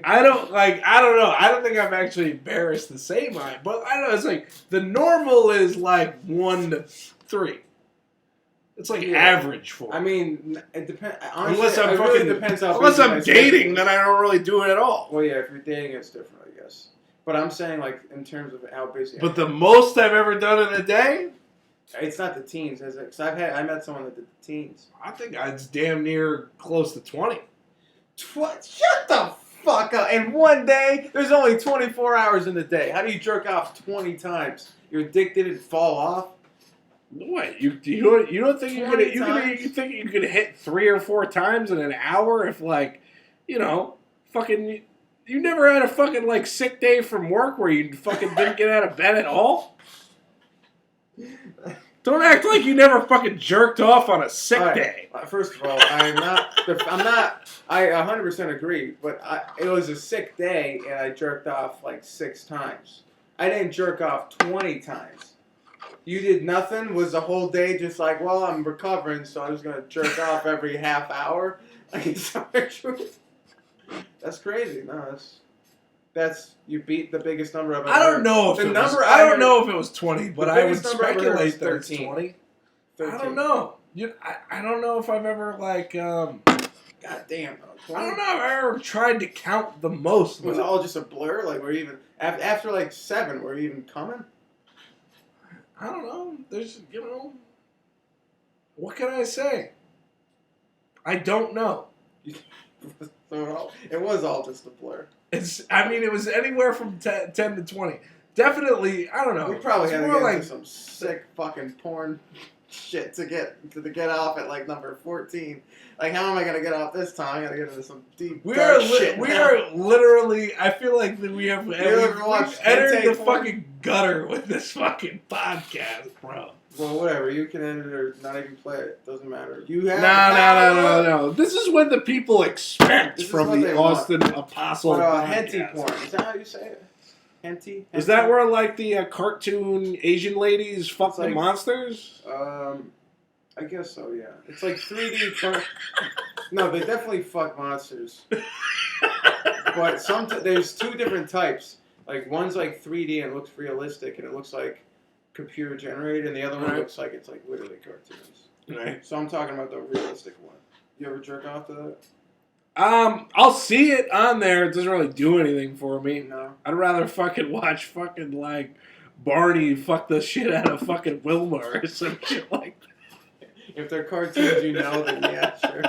I don't know. I don't think I'm actually embarrassed to say mine, but I don't know. It's the normal is 1 to 3. It's like average for me. I mean, it depends. Unless I'm really depends how unless I'm busy dating, then I don't really do it at all. Well, yeah, if you're dating, it's different, I guess. But I'm saying, like, in terms of how busy. But the most I've ever done in a day, it's not the teens, is it? Because I met someone that did the teens. I think it's damn near close to 20. Shut the fuck up! In one day, there's only 24 hours in the day. How do you jerk off 20 times? Your dick didn't fall off. What you don't think you think you could hit 3 or 4 times in an hour if fucking you never had a fucking like sick day from work where you fucking didn't get out of bed at all? Don't act like you never fucking jerked off on a sick day. First of all, I 100% agree, but it was a sick day and I jerked off like 6 times. I didn't jerk off 20 times. You did nothing? Was the whole day just like, well, I'm recovering, so I'm just going to jerk off every half hour? That's crazy. No, that's you beat the biggest number I've ever heard. I don't know if it was 20, but I would speculate that it's 20. 13. I don't know. I don't know if I've ever like God damn. 20? I don't know if I ever tried to count the most. Was it all just a blur? Like we're even after like 7, were you even coming? I don't know. There's what can I say? I don't know. So it was all just a blur. It was anywhere from 10 to 20. Definitely, I don't know. We probably had to get into some sick fucking porn shit to get off at like number 14. Like, how am I gonna get off this time? I gotta get into some deep dark shit. We are literally. I feel like that we have entered the fucking gutter with this fucking podcast, bro. Well, whatever. You can end it or not even play it. Doesn't matter. You have no. This is what the people expect from the Austin Apostle podcast. Henty porn. Is that how you say it? Henty? Is that where like the cartoon Asian ladies fuck the monsters? I guess so. Yeah. It's like 3D. No, they definitely fuck monsters. But there's 2 different types. Like one's like 3D and it looks realistic and it looks like computer generated, and the other one looks like it's like literally cartoons. Right. So I'm talking about the realistic one. You ever jerk off to that? I'll see it on there. It doesn't really do anything for me. No. I'd rather fucking watch fucking like Barney fuck the shit out of fucking Wilma or some shit like that. If they're cartoons, then yeah, sure.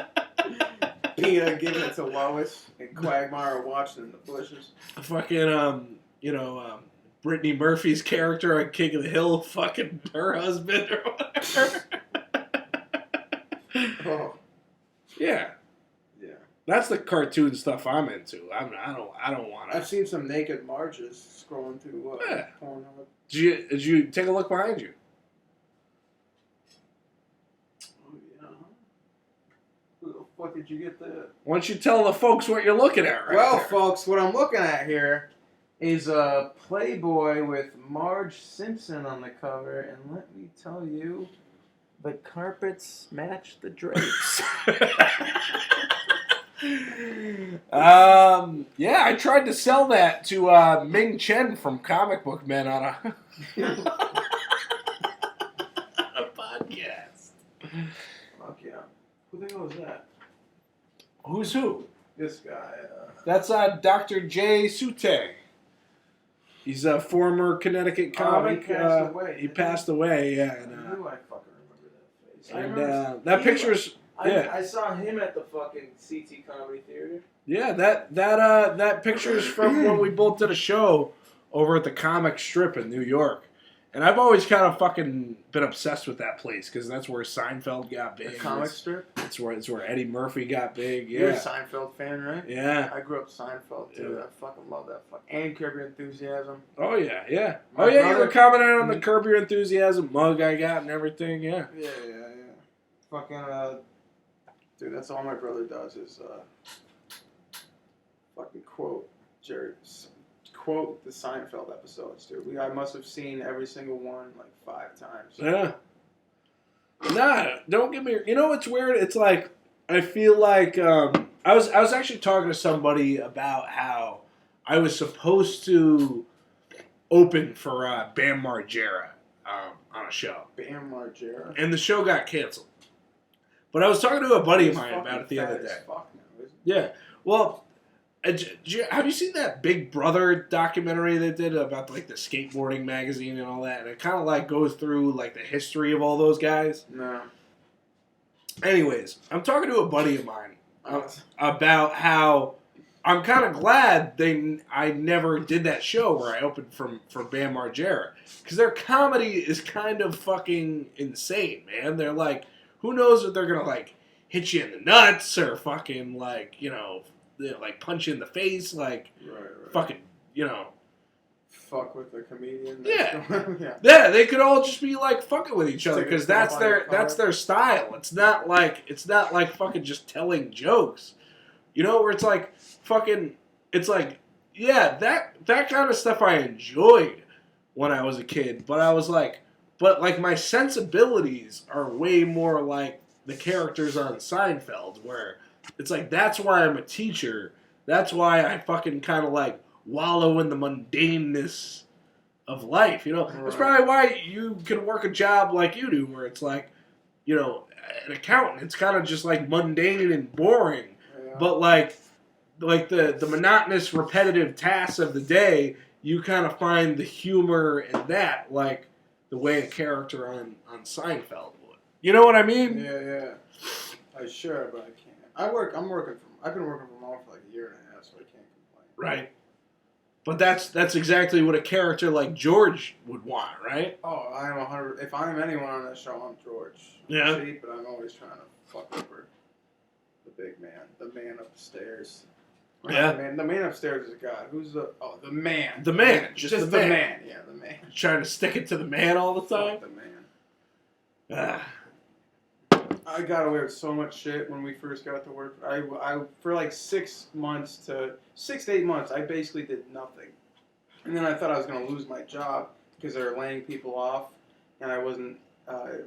Peter giving it to Lois and Quagmire watching in the bushes. Fucking Brittany Murphy's character on King of the Hill fucking her husband or whatever. Oh. Yeah. Yeah. That's the cartoon stuff I'm into. I don't want to. I've seen some naked Marges scrolling through Pornhub. Did you take a look behind you? Oh yeah. Who the fuck did you get that? Why don't you tell the folks what you're looking at there? Folks, what I'm looking at here is a Playboy with Marge Simpson on the cover, and let me tell you, the carpets match the drapes. Yeah, I tried to sell that to Ming Chen from Comic Book Men on a podcast. Fuck yeah. Who the hell is that? Who's who? This guy. That's Dr. Jay Sute. He's a former Connecticut comic. He passed away, yeah. And, I knew I fucking remember that face. And that picture's... Yeah. I saw him at the fucking CT Comedy Theater. Yeah, that picture's from when we both did a show over at the Comic Strip in New York. And I've always kind of fucking been obsessed with that place because that's where Seinfeld got big. The Comic Strip? It's where Eddie Murphy got big. Yeah. You're a Seinfeld fan, right? Yeah. I grew up Seinfeld too. Yeah. I fucking love that and Curb Your Enthusiasm. Oh yeah, yeah. You were commenting on the Curb Your Enthusiasm mug I got and everything. Yeah. Yeah. Fucking dude, that's all my brother does is fucking quote the Seinfeld episodes, dude. I must have seen every single one like 5 times. Yeah. Nah, don't get me. You know what's weird? It's like I feel like I was actually talking to somebody about how I was supposed to open for Bam Margera on a show. Bam Margera. And the show got canceled. But I was talking to a buddy of He's mine about fucking it the fat other as day. fuck now, isn't he? Yeah. Well, have you seen that Big Brother documentary they did about like the skateboarding magazine and all that? And it kind of like goes through like the history of all those guys. No. Anyways, I'm talking to a buddy of mine about how I'm kind of glad I never did that show where I opened for Bam Margera, because their comedy is kind of fucking insane, man. They're like, who knows if they're gonna like hit you in the nuts or fucking like like punch you in the face, like Right. fucking fuck with the comedian. Yeah. Yeah, they could all just be like fucking with each other because that's their style. It's not like fucking just telling jokes, where it's like fucking. It's like, yeah, that kind of stuff I enjoyed when I was a kid, but I was like, my sensibilities are way more like the characters on Seinfeld, where it's like that's why I'm a teacher. That's why I fucking kind of like wallow in the mundaneness of life, Right. That's probably why you can work a job like you do, where it's like, an accountant. It's kind of just like mundane and boring, but like the monotonous, repetitive tasks of the day, you kind of find the humor in that, like the way a character on Seinfeld would. You know what I mean? Yeah. I should, but I can't. I've been working from home for like a year and a half, so I can't complain. Right. But that's exactly what a character like George would want, right? Oh, I'm 100. If I'm anyone on that show, I'm George. Yeah. I'm cheap, but I'm always trying to fuck over the big man, the man upstairs. Yeah. The man upstairs is a god. Who's the man? The man, just the man. man. Yeah, the man. Trying to stick it to the man all the time. Fuck the man. Ah. I got away with so much shit when we first got to work. I for like 6 to 8 months, I basically did nothing. And then I thought I was going to lose my job because they were laying people off, and I wasn't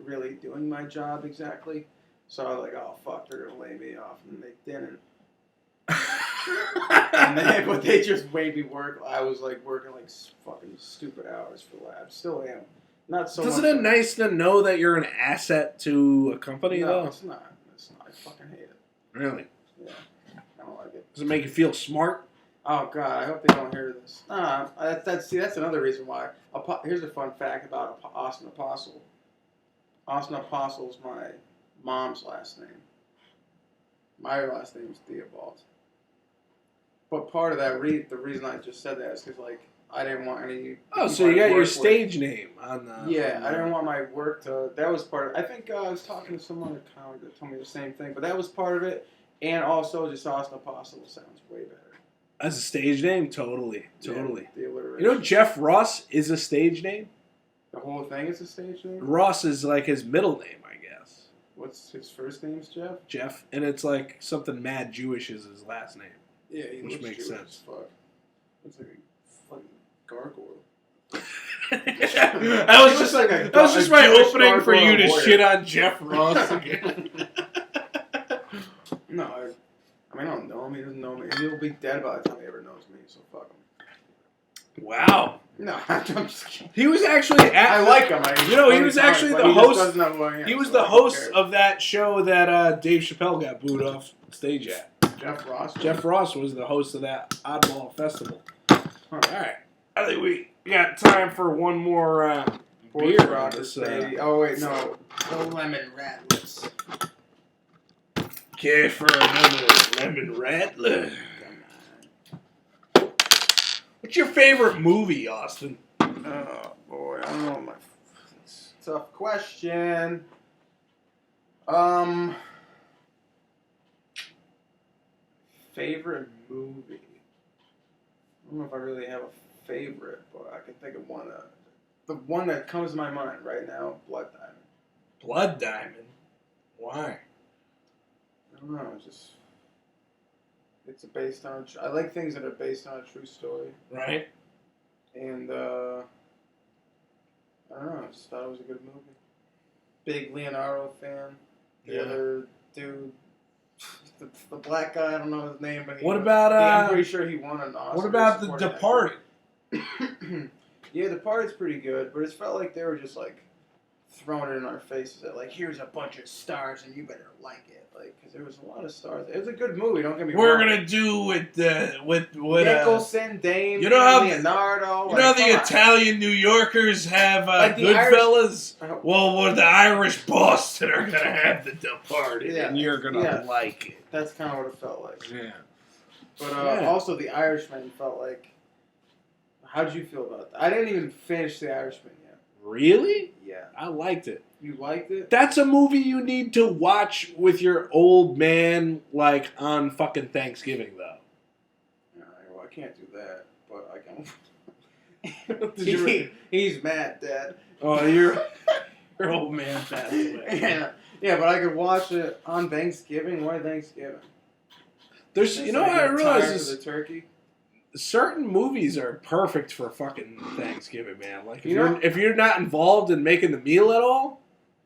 really doing my job exactly. So I was like, oh, fuck, they're going to lay me off. And they didn't. But they just made me work. I was like working like fucking stupid hours for labs. Still am. Not so Isn't much. it nice to know that you're an asset to a company, No, though? it's not. I fucking hate it. Really? Yeah. I don't like it. Does it make you feel smart? Oh God, I hope they don't hear this. That's another reason why. Here's a fun fact about Austin Apostle. Austin Apostle is my mom's last name. My last name is Theobald. But part of that, the reason I just said that is because like I didn't want any. Oh, so you got your stage name on the. Yeah, I didn't want my work to. That was part of. I think I was talking to someone at college that told me the same thing, but that was part of it, and also just Austin Apostle sounds way better. As a stage name, totally. Yeah, the alliteration. You know, Jeff Ross is a stage name. The whole thing is a stage name. Ross is like his middle name, I guess. What's his first name's Jeff? Jeff, and it's like something mad Jewish is his last name. Yeah, which makes Jewish sense. Fuck. It's like a fucking gargoyle. That was just my opening for you to shit on Jeff Ross again. No, I mean I don't know him. He doesn't know me. He'll be dead by the time he ever knows me. So fuck him. Wow. No, I'm just kidding. He was actually I like him. he was actually the host. He was the host of that show that Dave Chappelle got booed off stage at. Jeff Ross. Jeff Ross was the host of that Oddball Festival. Huh. All right, I think we got time for one more beer. Rockers, baby. Oh wait, no, the lemon ratlets. Care for another lemon rattler? What's your favorite movie, Austin? Oh boy, I don't know. Tough question. Favorite movie? I don't know if I really have a favorite, but I can think of one. The one that comes to my mind right now, Blood Diamond. Blood Diamond? Why? I don't know. It's based on. I like things that are based on a true story. Right. And I don't know. I just thought it was a good movie. Big Leonardo fan. The other dude. The black guy, I don't know his name, but I'm pretty sure he won an Oscar. What about The Departed? Yeah, The Departed's pretty good, but it felt like they were just like throwing it in our faces. That like, here's a bunch of stars and you better like it. Like, because there was a lot of stars. It was a good movie. Don't get me wrong. We're gonna do with Nicholson, Dame, you know how Leonardo. You know the Italian New Yorkers have Like the Goodfellas? Irish- Well, we're the Irish Boston are gonna have The Departed, Yeah. and you're gonna like it. That's kind of what it felt like. Yeah. But Yeah. also, The Irishman felt like. How did you feel about that? I didn't even finish The Irishman yet. Really? Yeah. I liked it. You liked it? That's a movie you need to watch with your old man, like, on fucking Thanksgiving, though. Well, I can't do that, but I can. He's mad, Dad. Oh, your old man passed away. Yeah, but I could watch it on Thanksgiving. Why Thanksgiving? There's, you know what I realize tired is for the turkey. certain movies are perfect for fucking Thanksgiving, man. Like if You you're not involved in making the meal at all.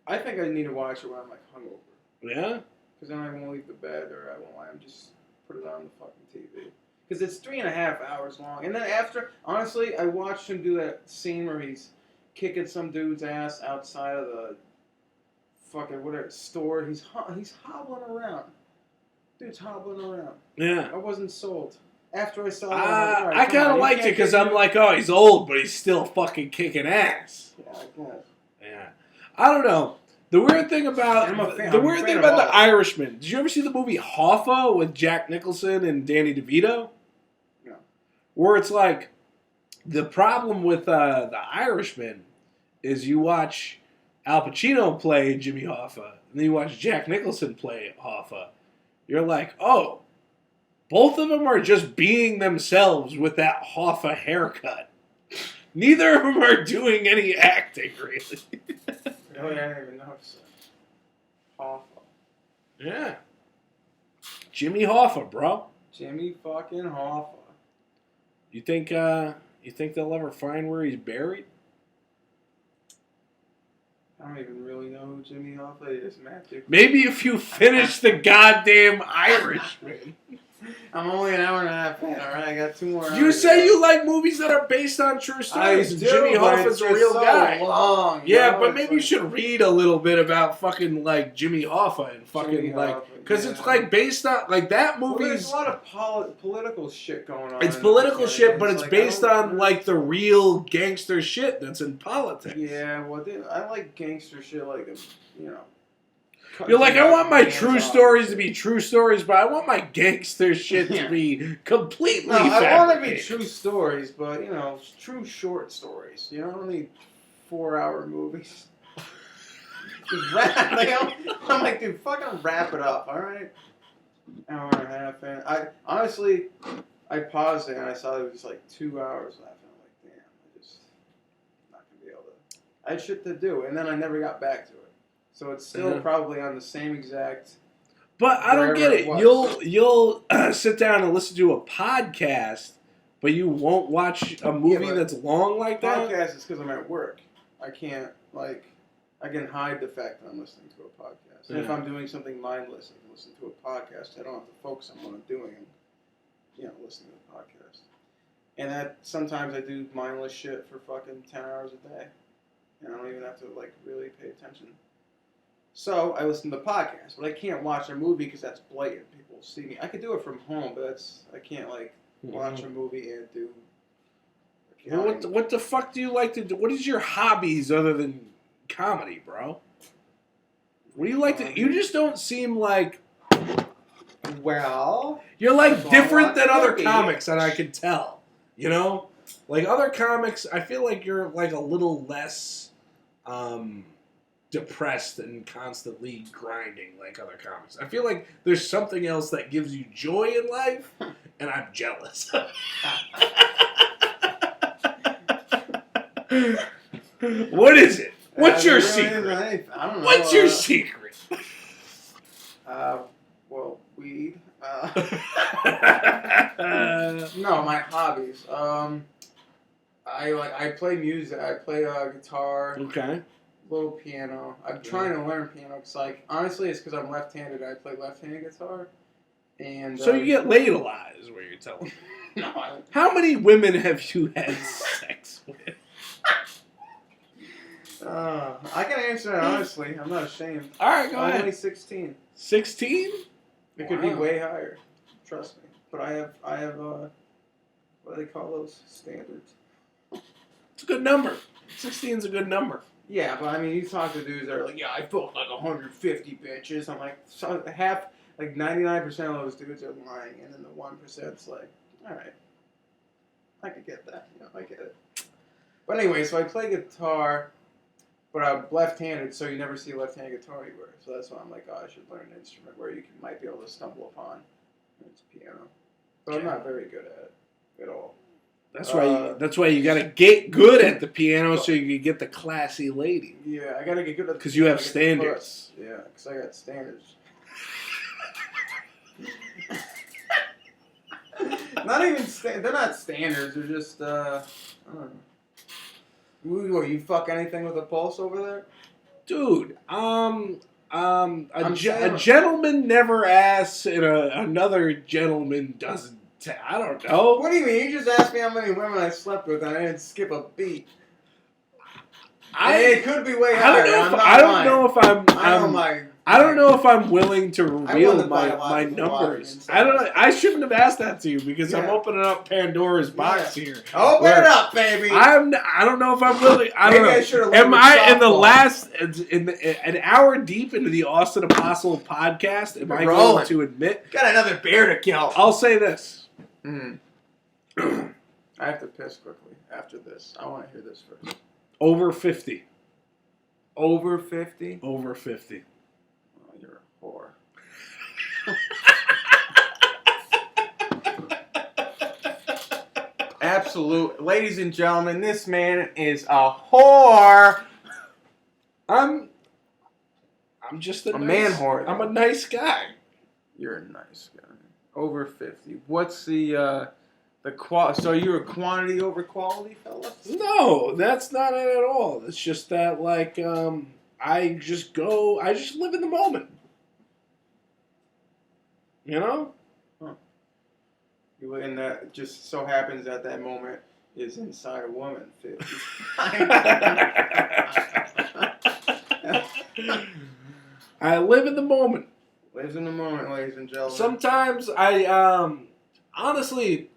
I think I need to watch it when I'm like hungover. Yeah. Because then I won't leave the bed, or I won't. I'm just put it on the fucking TV. Because it's 3.5 hours long, and then after, honestly, I watched him do that scene where he's kicking some dude's ass outside of the fucking whatever store. He's hobbling around. Dude's hobbling around. Yeah. I wasn't sold. After I saw that, I kind of liked it because I'm like, oh, he's old, but he's still fucking kicking ass. Yeah, I guess. Yeah. I don't know. The weird thing about The Irishman. Did you ever see the movie Hoffa with Jack Nicholson and Danny DeVito? No. Where it's like the problem with The Irishman is you watch Al Pacino play Jimmy Hoffa, and then you watch Jack Nicholson play Hoffa. You're like, oh, both of them are just being themselves with that Hoffa haircut. Neither of them are doing any acting, really. Really, I didn't even notice it. Hoffa. Yeah. Jimmy Hoffa, bro. Jimmy fucking Hoffa. You think they'll ever find where he's buried? I don't even really know who Jimmy Hoffa is, Matthew. Maybe if you finish the goddamn Irishman. I'm only an hour and a half in, alright? I got 2 more hours. You say you like movies that are based on true stories. I do, Jimmy Hoffa's a real guy. Long, yeah, but maybe you should read a little bit about fucking like Jimmy Hoffa and fucking because it's like based on like that movie. Well, there's a lot of political shit going on. It's political shit, but it's like, based on like the real gangster shit that's in politics. Yeah, well, I like gangster shit, like you know. You're like, I want my true stories to be true stories, but I want my gangster shit to be completely I want to be true stories, but, you know, true short stories. You know, I don't need 4-hour movies. Just I'm like, dude, fucking wrap it up, all right? Hour and a half in. I paused it and I saw it was like 2 hours left. And I'm like, damn, I'm not going to be able to. I had shit to do, and then I never got back to it. So it's still probably on the same exact. But I don't get it. You'll sit down and listen to a podcast, but you won't watch a movie that's long like that. Podcast is because I'm at work. I can't I can hide the fact that I'm listening to a podcast. And if I'm doing something mindless, I can listen to a podcast. I don't have to focus on what I'm doing and listening to a podcast. And that sometimes I do mindless shit for fucking 10 hours a day, and I don't even have to really pay attention. So I listen to podcasts, but I can't watch a movie because that's blatant. People will see me. I could do it from home, but I can't watch a movie and do. What the fuck do you like to do? What is your hobbies other than comedy, bro? What do you like to? You just don't seem like. Well, you're like different than other comics, and I can tell. You know, like other comics, I feel like you're like a little less. Depressed and constantly grinding like other comics. I feel like there's something else that gives you joy in life, and I'm jealous. What is it? What's your secret? I don't know. What's your secret? Well, weed. No, my hobbies. I play music. I play guitar. Okay. Little piano. I'm trying to learn piano because, honestly, it's because I'm left-handed. I play left-handed guitar, and so you get laid a lot, is what you're telling me. No. How many women have you had sex with? I can answer that honestly. I'm not ashamed. All right, go I'm ahead. only 16. 16? It could be way higher. Trust me. But I have what do they call those? Standards. It's a good number. 16 is a good number. Yeah, but I mean, you talk to dudes that are like, yeah, I felt like 150 bitches. I'm like, so like 99% of those dudes are lying, and then the 1%'s like, all right, I could get that. I get it. But anyway, so I play guitar, but I'm left-handed, so you never see a left-handed guitar anywhere. So that's why I'm like, oh, I should learn an instrument where you might be able to stumble upon. It's piano, but I'm not very good at it at all. That's why you gotta get good at the piano so you can get the classy lady. Yeah, I gotta get good at because you have standards. Yeah, because I got standards. Not even they're not standards. They're just I don't know. What, you fuck anything with a pulse over there? Dude, a gentleman never asks and another gentleman doesn't. I don't know. What do you mean? You just asked me how many women I slept with and I didn't skip a beat. It could be way higher. I don't know if I'm willing to reveal my numbers. I don't know. I shouldn't have asked that to you because I'm opening up Pandora's box here. Open it up, baby. I don't know if I'm willing. I don't know. Am I in the last an hour deep into the Austin Apostle podcast? Am I going to admit? Got another bear to kill. I'll say this. I have to piss quickly after this. I want to hear this first. Over 50. Over 50? Over 50. Oh, you're a whore. Absolute. Ladies and gentlemen, this man is a whore. I'm just a man whore. I'm a nice guy. You're a nice guy. Over 50. What's the so you're a quantity over quality fella? No, that's not it at all. It's just that I just live in the moment. You know? Huh. And that just so happens that moment is inside a woman. 50. I live in the moment. Lives in the moment, ladies and gentlemen. Sometimes honestly,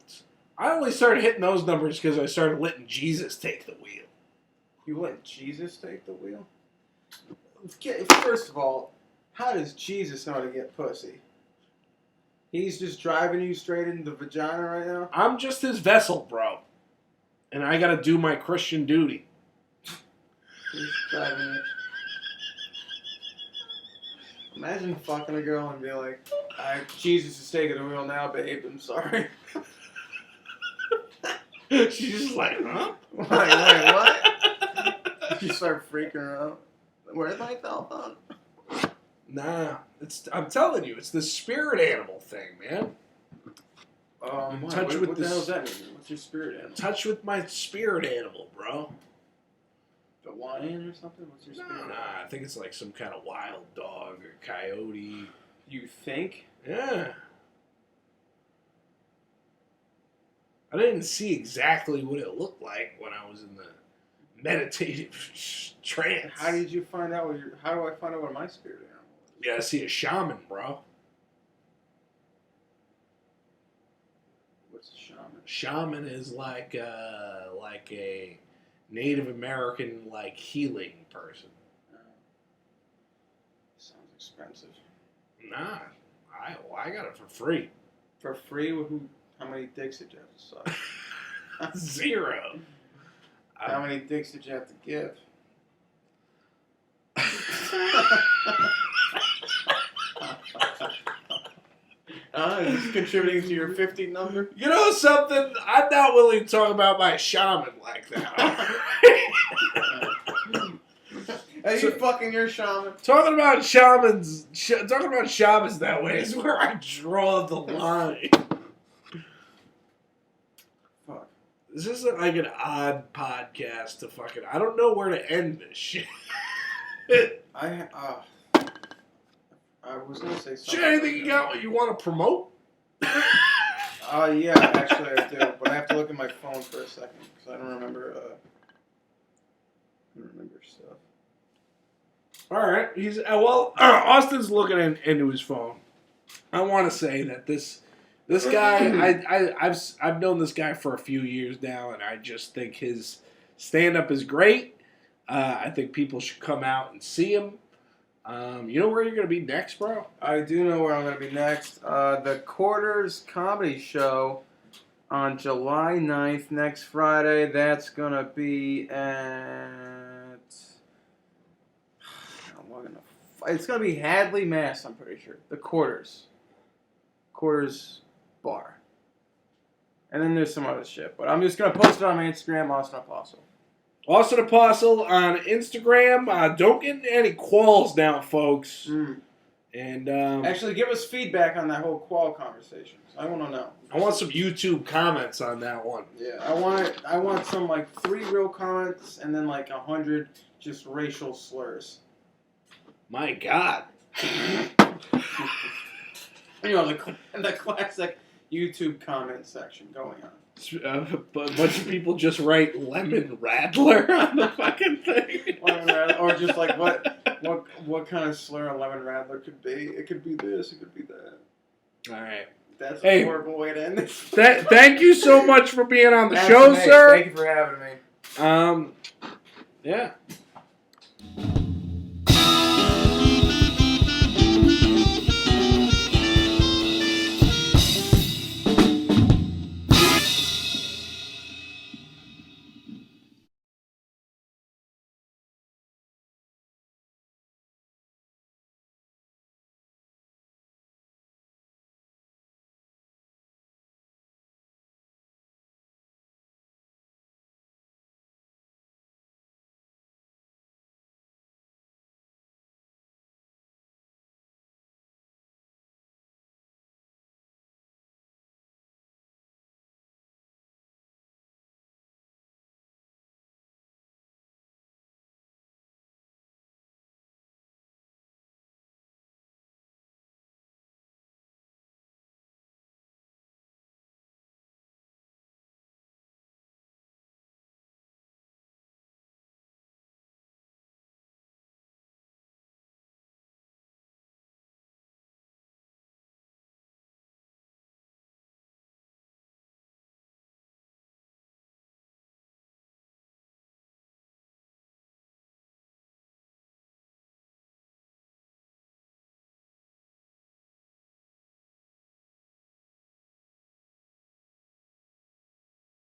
I only started hitting those numbers because I started letting Jesus take the wheel. You let Jesus take the wheel? First of all, how does Jesus know to get pussy? He's just driving you straight into the vagina right now? I'm just his vessel, bro. And I gotta do my Christian duty. He's driving you. Imagine fucking a girl and be like, Jesus is taking the wheel now, babe. I'm sorry. She's just like, huh? Wait, what? You start freaking her out. Where's my cell phone? Nah, I'm telling you, it's the spirit animal thing, man. What the hell does that mean? What's your spirit animal? Touch with my spirit animal, bro. The lion or something? What's your spirit animal? Nah, I think it's like some kind of wild dog or coyote. You think? Yeah. I didn't see exactly what it looked like when I was in the meditative trance. How did you find out how do I find out what my spirit animal is? You gotta see a shaman, bro. What's a shaman? Shaman is like a Native American healing person. Sounds expensive. Nah, I got it for free. For free? How many dicks did you have to suck? 0. How many dicks did you have to give? Is this contributing to your 50 number? You know something? I'm not willing to talk about my shaman like that. Are you fucking your shaman? Talking about shamans that way is where I draw the line. Fuck. This isn't like an odd podcast to fucking. I don't know where to end this shit. I was gonna say something. Shit, anything you got what you want to promote? Yeah, actually I do, but I have to look at my phone for a second because I don't remember. I don't remember stuff. All right. He's Austin's looking into his phone. I want to say that this guy, I've known this guy for a few years now, and I just think his stand-up is great. I think people should come out and see him. You know where you're going to be next, bro? I do know where I'm going to be next. The Quarters Comedy Show on July 9th, next Friday. That's going to be at... It's going to be Hadley, Mass, I'm pretty sure. The Quarters Bar. And then there's some other shit. But I'm just going to post it on my Instagram, Austin Apostle. Austin Apostle on Instagram. Don't get into any qualls now, folks. And actually, give us feedback on that whole qual conversation. I want to know. I want some YouTube comments on that one. Yeah, I want some like 3 real comments and then like 100 just racial slurs. My God. You know, the classic YouTube comment section going on. A bunch of people just write Lemon Radler on the fucking thing. Or just like what kind of slur a Lemon Radler could be. It could be this, it could be that. All right. That's a horrible way to end this. Thank you so much for being on the show, sir. Thank you for having me. Yeah.